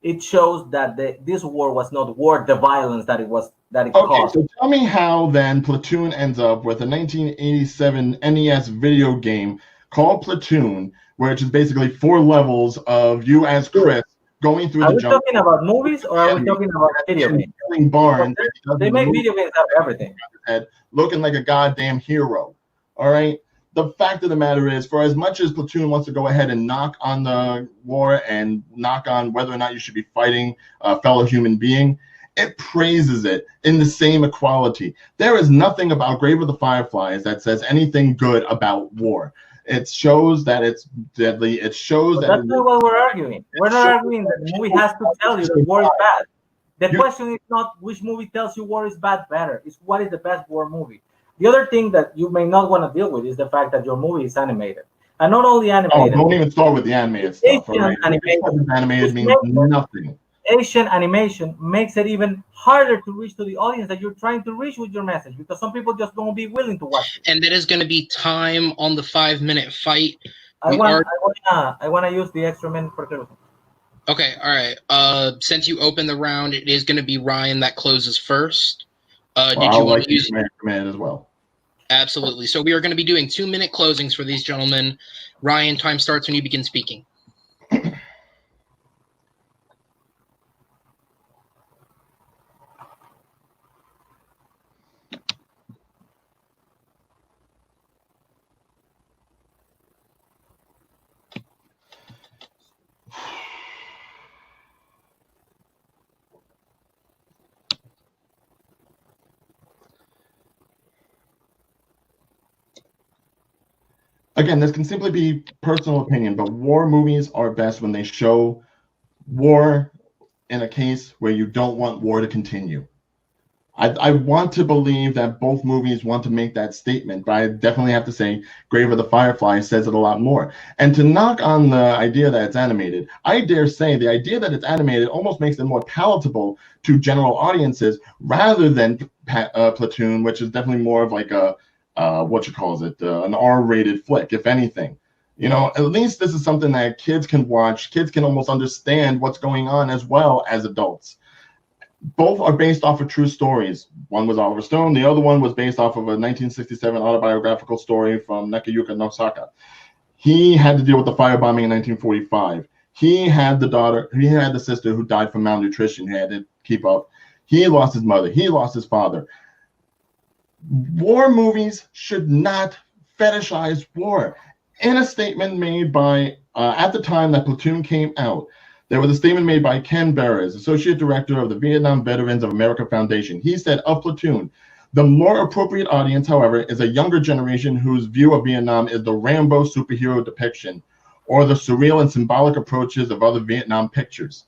It shows that this war was not worth the violence that it Okay, caused. so tell me how then Platoon ends up with a 1987 NES video game called Platoon, which is basically 4 levels of you as Chris going through Are the we jungle. talking about movies or are we talking about video games? Barn, They make video games out of everything. looking like a goddamn hero. All right. The fact of the matter is, for as much as Platoon wants to go ahead and knock on the war and knock on whether or not you should be fighting a fellow human being, it praises it in the same equality. There is nothing about Grave of the Fireflies that says anything good about war. It shows that it's deadly. It shows that. That's not what we're arguing. We're not arguing that the movie has to tell you that war is bad. The question is not which movie tells you war is bad better. It's what is the best war movie. The other thing that you may not want to deal with is the fact that your movie is animated. And not only Oh, animated, don't even start with the animated stuff. All Asian right, animation, animated means nothing. Asian animation makes it even harder to reach to the audience that you're trying to reach with your message, because some people just won't be willing to watch it. And that is going to be time on the 5-minute fight. I want to use the extra minute for everything. Okay, all right. Since you open the round, it is going to be Ryan that closes first. Did you want to use command as well? Absolutely. So we are going to be doing 2-minute closings for these gentlemen. Ryan, time starts when you begin speaking. Again, this can simply be personal opinion, but war movies are best when they show war in a case where you don't want war to continue. I want to believe that both movies want to make that statement, but I definitely have to say Grave of the Firefly says it a lot more. And to knock on the idea that it's animated, I dare say the idea that it's animated almost makes it more palatable to general audiences rather than Platoon, which is definitely more of like a an R-rated flick, if anything. You know, at least this is something that kids can watch. Kids can almost understand what's going on as well as adults. Both are based off of true stories. One was Oliver Stone. The other one was based off of a 1967 autobiographical story from Nekayuki Nosaka. He had to deal with the firebombing in 1945. He had the sister who died from malnutrition. He had to keep up. He lost his mother. He lost his father. War movies should not fetishize war. In a statement made by, at the time that Platoon came out, there was a statement made by Ken Beres, Associate Director of the Vietnam Veterans of America Foundation. He said of Platoon, the more appropriate audience, however, is a younger generation whose view of Vietnam is the Rambo superhero depiction or the surreal and symbolic approaches of other Vietnam pictures.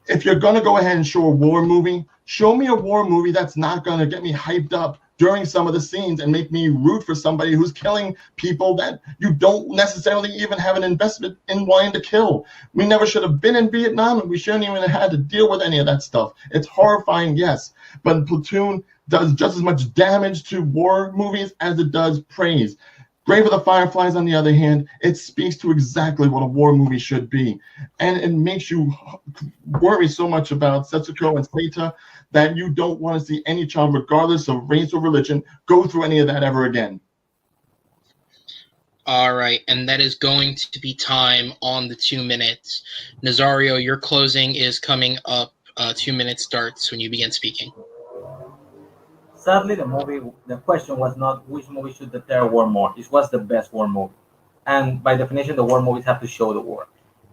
If you're going to go ahead and show a war movie, show me a war movie that's not going to get me hyped up during some of the scenes and make me root for somebody who's killing people that you don't necessarily even have an investment in wanting to kill. We never should have been in Vietnam, and we shouldn't even have had to deal with any of that stuff. It's horrifying, yes, but Platoon does just as much damage to war movies as it does praise. Grave of the Fireflies, on the other hand, it speaks to exactly what a war movie should be. And it makes you worry so much about Setsuko and Seita that you don't want to see any child, regardless of race or religion, go through any of that ever again. All right, and that is going to be time on the 2 minutes. Nazario, your closing is coming up. 2 minutes starts when you begin speaking. Sadly, the question was not which movie should deter war more. It was the best war movie. And by definition, the war movies have to show the war.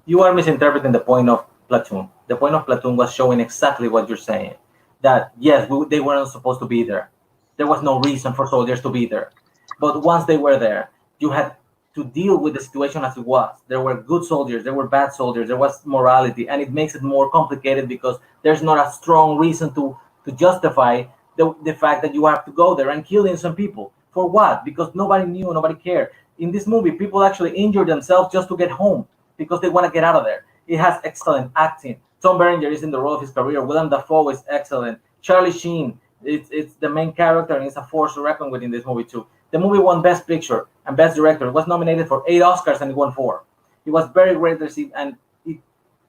You are misinterpreting the point of Platoon. The point of Platoon was showing exactly what you're saying. That, yes, they weren't supposed to be there. There was no reason for soldiers to be there. But once they were there, you had to deal with the situation as it was. There were good soldiers, there were bad soldiers, there was morality, and it makes it more complicated because there's not a strong reason to justify the fact that you have to go there and kill innocent people. For what? Because nobody knew, nobody cared. In this movie, people actually injure themselves just to get home because they want to get out of there. It has excellent acting. Tom Berenger is in the role of his career. Willem Dafoe is excellent. Charlie Sheen, it's the main character, and it's a force to reckon with in this movie too. The movie won Best Picture and Best Director. It was nominated for 8 Oscars and it won 4. It was very great received, and it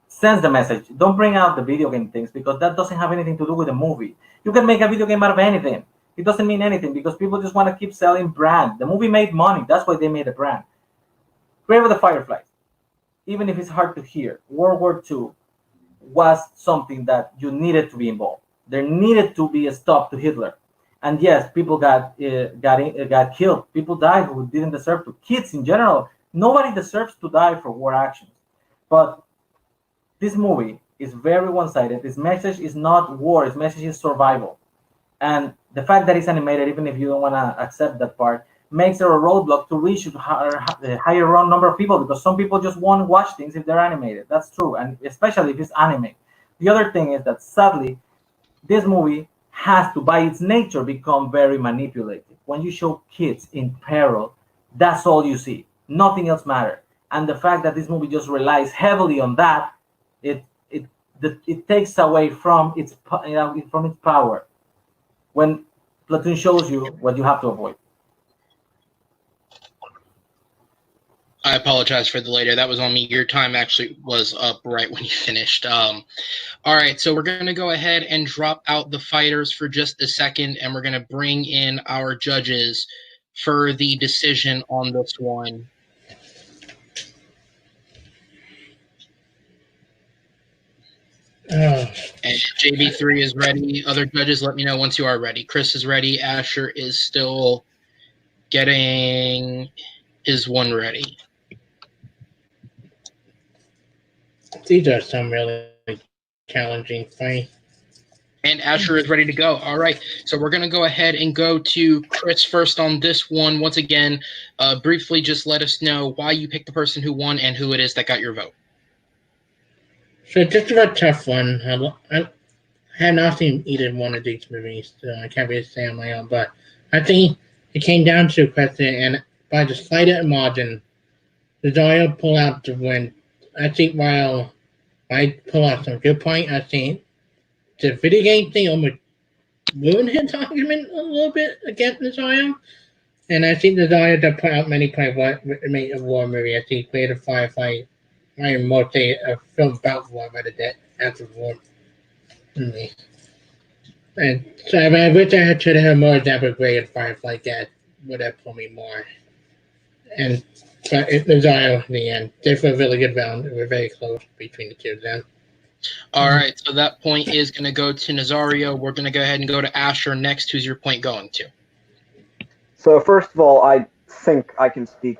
sends the message. Don't bring out the video game things because that doesn't have anything to do with the movie. You can make a video game out of anything. It doesn't mean anything because people just want to keep selling brand. The movie made money. That's why they made a brand. Grave of the Fireflies. Even if it's hard to hear, World War II was something that you needed to be involved. There needed to be a stop to Hitler. And yes, people got killed. People died who didn't deserve to. Kids in general, nobody deserves to die for war actions. But this movie is very one-sided. Its message is not war. Its message is survival. And the fact that it's animated, even if you don't want to accept that part, makes it a roadblock to reach a higher round number of people because some people just won't watch things if they're animated. That's true, and especially if it's anime. The other thing is that sadly, this movie has to, by its nature, become very manipulated. when you show kids in peril, that's all you see. Nothing else matters. And the fact that this movie just relies heavily on that, it it it takes away from from its power when Platoon shows you what you have to avoid. I apologize for the later. That was on me. Your time actually was up right when you finished. All right, so we're going to go ahead and drop out the fighters for just a second, and we're going to bring in our judges for the decision on this one. And JB3 is ready. Other judges, let me know once you are ready. Chris is ready. Asher is still getting his one ready. These are some really challenging fights. And Asher is ready to go. All right, so we're going to go ahead and go to Chris first on this one. Once again, briefly just let us know why you picked the person who won and who it is that got your vote. So just a tough one. I have not seen either one of these movies, so I can't really say on my own. But I think it came down to a question, and by the slightest margin, Nazario pulled out the win. I think while I pull out some good point, I think the video game thing almost ruined his argument a little bit against Nazario. And I think Nazario that put out many points what made a war movie. I think created Firefight. I am more say a film about war rather than after war movie. And so I mean, I wish I should have more example graded Firefly that would have pulled me more. And but it Nazario in the end. They were really good round. We're very close between the two of them. All right, so that point is going to go to Nazario. We're going to go ahead and go to Asher next. Who's your point going to? So first of all, I think I can speak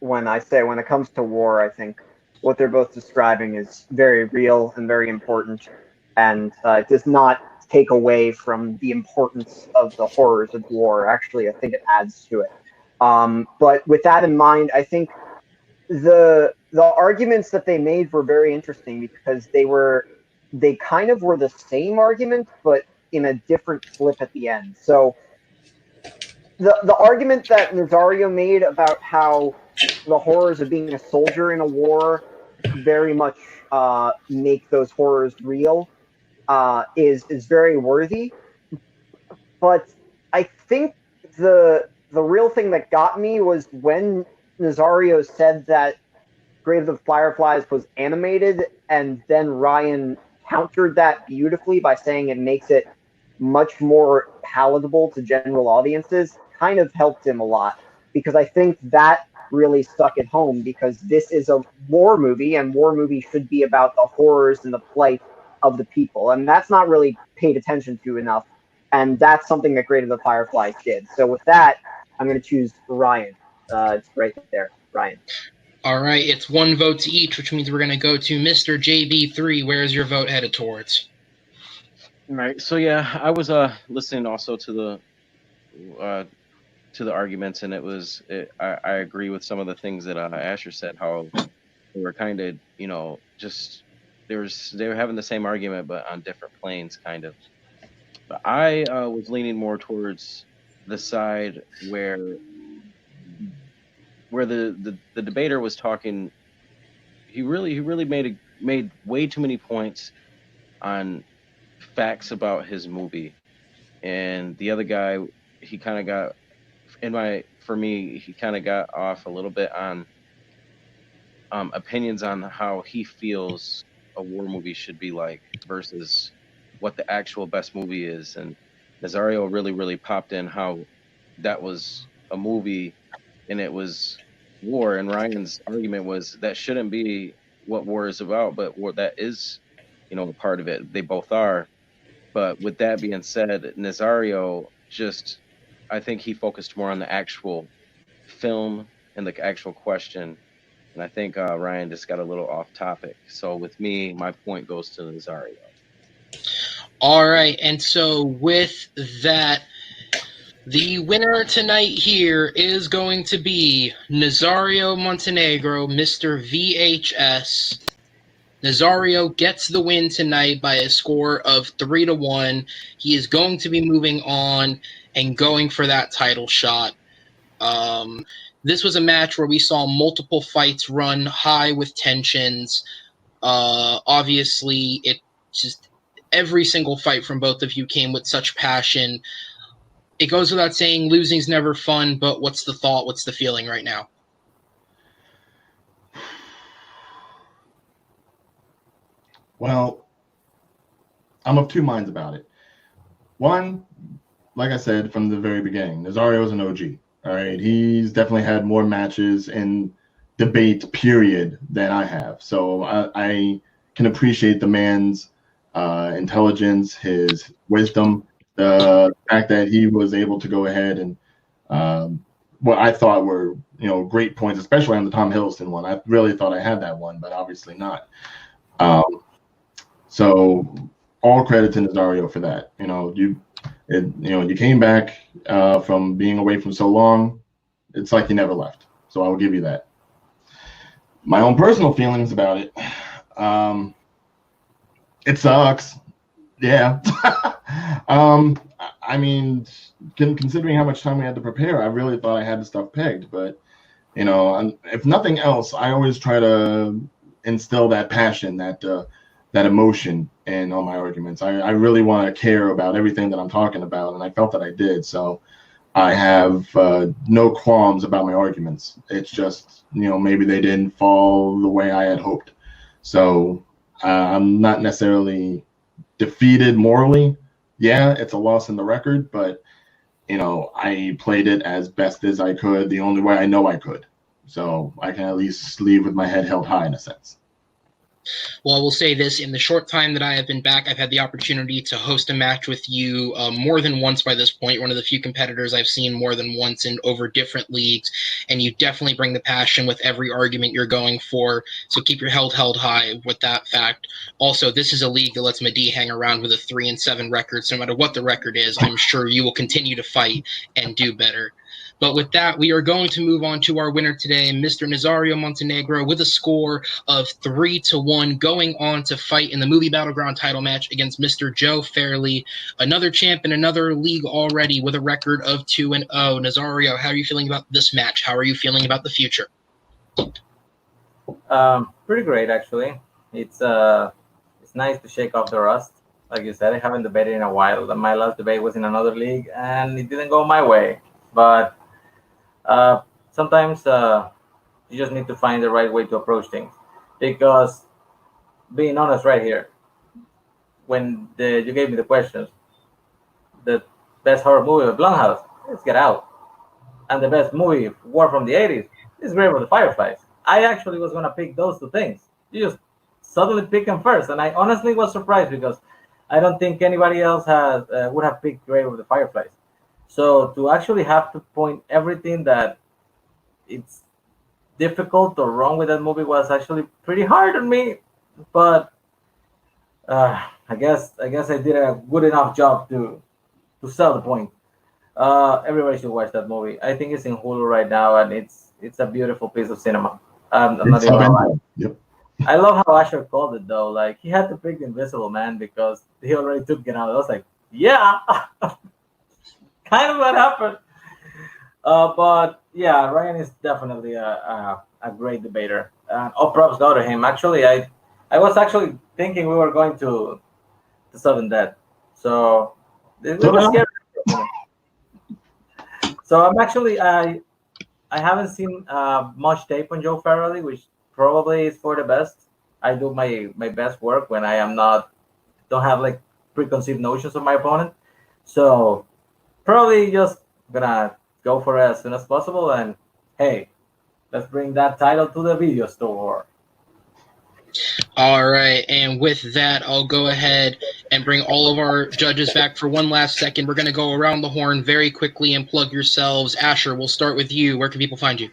when it comes to war, I think what they're both describing is very real and very important, and it does not take away from the importance of the horrors of war. Actually, I think it adds to it. But with that in mind, I think the arguments that they made were very interesting because they kind of were the same argument, but in a different flip at the end. So the argument that Nazario made about how the horrors of being a soldier in a war very much make those horrors real is very worthy. But I think the real thing that got me was when Nazario said that Grave of the Fireflies was animated, and then Ryan countered that beautifully by saying it makes it much more palatable to general audiences. Kind of helped him a lot, because I think that really stuck at home, because this is a war movie, and war movies should be about the horrors and the plight of the people, and that's not really paid attention to enough, and that's something that Grave of the Fireflies did. So with that, I'm going to choose Ryan. It's right there, Ryan. All right, it's one vote to each, which means we're going to go to Mr. JB3. Where is your vote headed towards? Right. So yeah, I was listening also to the arguments, and I agree with some of the things that Asher said. How they were kind of just they were having the same argument but on different planes, kind of. But I was leaning more towards the side where the debater was talking. He really made way too many points on facts about his movie, and the other guy, he kind of got he kind of got off a little bit on opinions on how he feels a war movie should be like versus what the actual best movie is. And Nazario really popped in how that was a movie and it was war, and Ryan's argument was that shouldn't be what war is about, but war that is a part of it. They both are. But with that being said, Nazario I think he focused more on the actual film and the actual question, and I think Ryan just got a little off topic. So with me, my point goes to Nazario. All right, and so with that, the winner tonight here is going to be Nazario Montenegro, Mr. VHS. Nazario gets the win tonight by a score of 3-1. He is going to be moving on, and going for that title shot. This was a match where we saw multiple fights run high with tensions. Obviously, it just every single fight from both of you came with such passion. It goes without saying, losing's never fun, but what's the thought? What's the feeling right now? Well, I'm of two minds about it. One, like I said from the very beginning, Nazario is an OG. All right, he's definitely had more matches in debate period than I have. So I can appreciate the man's intelligence, his wisdom, the fact that he was able to go ahead and what I thought were great points, especially on the Tom Hiddleston one. I really thought I had that one, but obviously not. So all credit to Nazario for that. You came back from being away from so long. It's like you never left. So I will give you that. My own personal feelings about it. It sucks. Yeah. I mean, considering how much time we had to prepare, I really thought I had the stuff pegged. But, if nothing else, I always try to instill that passion, that emotion in all my arguments. I really want to care about everything that I'm talking about, and I felt that I did. So I have no qualms about my arguments. It's just, maybe they didn't fall the way I had hoped. So I'm not necessarily defeated morally. Yeah, it's a loss in the record, but, I played it as best as I could, the only way I know I could. So I can at least leave with my head held high in a sense. Well, I will say this, in the short time that I have been back, I've had the opportunity to host a match with you more than once by this point. One of the few competitors I've seen more than once in over different leagues, and you definitely bring the passion with every argument you're going for, so keep your head held high with that fact. Also, this is a league that lets Mehdi hang around with a 3-7 record, so no matter what the record is, I'm sure you will continue to fight and do better. But with that, we are going to move on to our winner today, Mr. Nazario Montenegro, with a score of 3-1, going on to fight in the Movie Battleground title match against Mr. Joe Fairley, another champ in another league already with a record of 2-0. Nazario, how are you feeling about this match? How are you feeling about the future? Pretty great, actually. It's nice to shake off the rust. Like you said, I haven't debated in a while. My last debate was in another league, and it didn't go my way. But sometimes you just need to find the right way to approach things. Because, being honest right here, when you gave me the questions, the best horror movie of Blumhouse is Get Out. And the best movie, War from the 80s, is Grave of the Fireflies. I actually was going to pick those two things. You just suddenly pick them first. And I honestly was surprised because I don't think anybody else would have picked Grave of the Fireflies. So to actually have to point everything that it's difficult or wrong with that movie was actually pretty hard on me. But I guess I did a good enough job to sell the point. Everybody should watch that movie. I think it's in Hulu right now, and it's a beautiful piece of cinema. I'm not even gonna lie. Yep. I love how Asher called it though. Like, he had to pick the Invisible Man because he already took it out. I was like, yeah. Kind of what happened. But yeah, Ryan is definitely a great debater. All props go to him. Actually, I was actually thinking we were going to sudden death. So it was scary. So I'm actually I haven't seen much tape on Joe Farrelly, which probably is for the best. I do my best work when I am don't have like preconceived notions of my opponent. So probably just gonna go for it as soon as possible, and hey, let's bring that title to the video store. All right, and with that, I'll go ahead and bring all of our judges back for one last second. We're going to go around the horn very quickly and plug yourselves. Asher, we'll start with you. Where can people find you?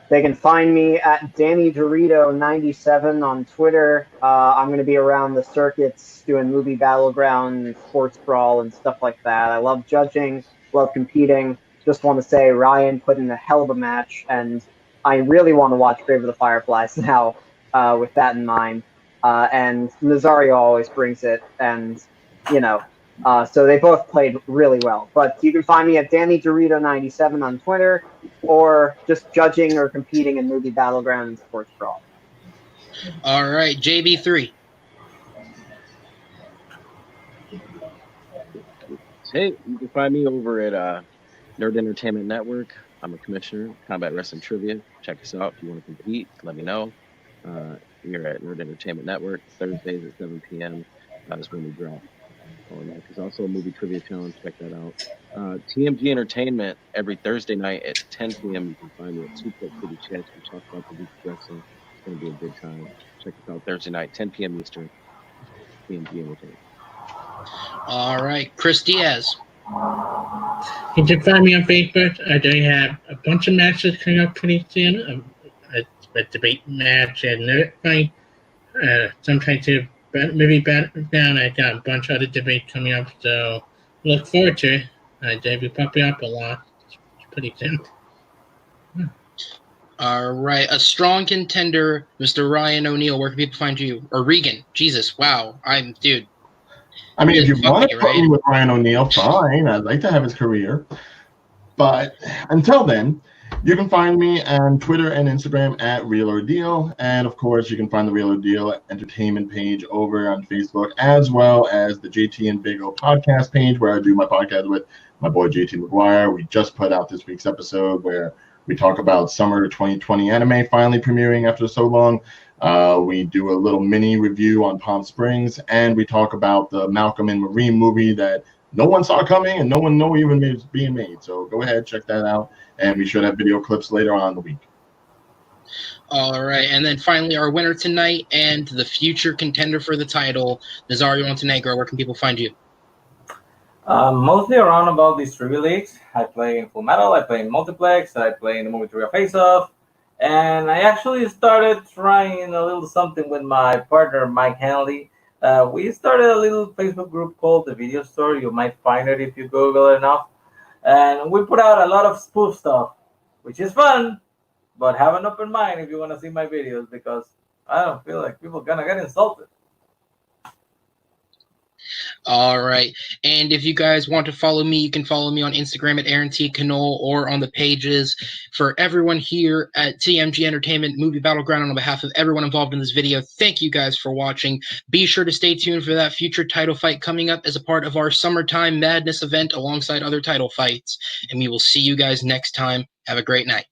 They can find me at Danny Dorito 97 on Twitter. I'm going to be around the circuits doing Movie Battleground, Sports Brawl, and stuff like that. I love judging, love competing. Just want to say Ryan put in a hell of a match, and I really want to watch Grave of the Fireflies now with that in mind. And Nazario always brings it, and, So they both played really well. But you can find me at Danny Dorito97 on Twitter, or just judging or competing in Movie Battleground and Sports Brawl. All right, JB3. Hey, you can find me over at Nerd Entertainment Network. I'm a commissioner, Combat Wrestling Trivia. Check us out if you want to compete. Let me know. Here at Nerd Entertainment Network, Thursdays at 7 p.m. Is when we drop. There's also a movie trivia challenge. Check that out. TMG Entertainment every Thursday night at 10 p.m. You can find me at Suplex City Chats. We talk about the week's wrestling. It's going to be a good time. Check us out Thursday night, 10 p.m. Eastern. TMG Entertainment. All right, Chris Diaz. You can find me on Facebook. I do have a bunch of matches coming up pretty soon. A debate match and another fight. Some type of movie battleground. I got a bunch of other debates coming up, so look forward to it. They'll be popping up a lot pretty soon. All right, a strong contender, Mr. Ryan O'Neal. Where can people find you? Or Regan? Jesus, wow, dude. I mean, if you want to put right? me with Ryan O'Neal, fine. I'd like to have his career. But until then, you can find me on Twitter and Instagram at Real Ordeal. And, of course, you can find the Real Ordeal Entertainment page over on Facebook, as well as the JT and Big O podcast page, where I do my podcast with my boy JT McGuire. We just put out this week's episode where we talk about summer 2020 anime finally premiering after so long. We do a little mini review on Palm Springs, and we talk about the Malcolm and Marie movie that no one saw coming and no one knew even was being made. So go ahead, check that out, and we should have video clips later on in the week. All right, and then finally our winner tonight and the future contender for the title, Nazario Montenegro. Where can people find you? Mostly around about these trivia leagues. I play in Full Metal, I play in Multiplex, I play in the Movie Trivia Face Off, and I actually started trying a little something with my partner, Mike Hanley. We started a little Facebook group called The Video Store. You might find it if you Google it enough. And we put out a lot of spoof stuff, which is fun, but have an open mind if you want to see my videos, because I don't feel like people are going to get insulted. All right. And if you guys want to follow me, you can follow me on Instagram at Aaron T. Knoll, or on the pages. For everyone here at TMG Entertainment Movie Battleground, on behalf of everyone involved in this video, thank you guys for watching. Be sure to stay tuned for that future title fight coming up as a part of our Summertime Madness event alongside other title fights. And we will see you guys next time. Have a great night.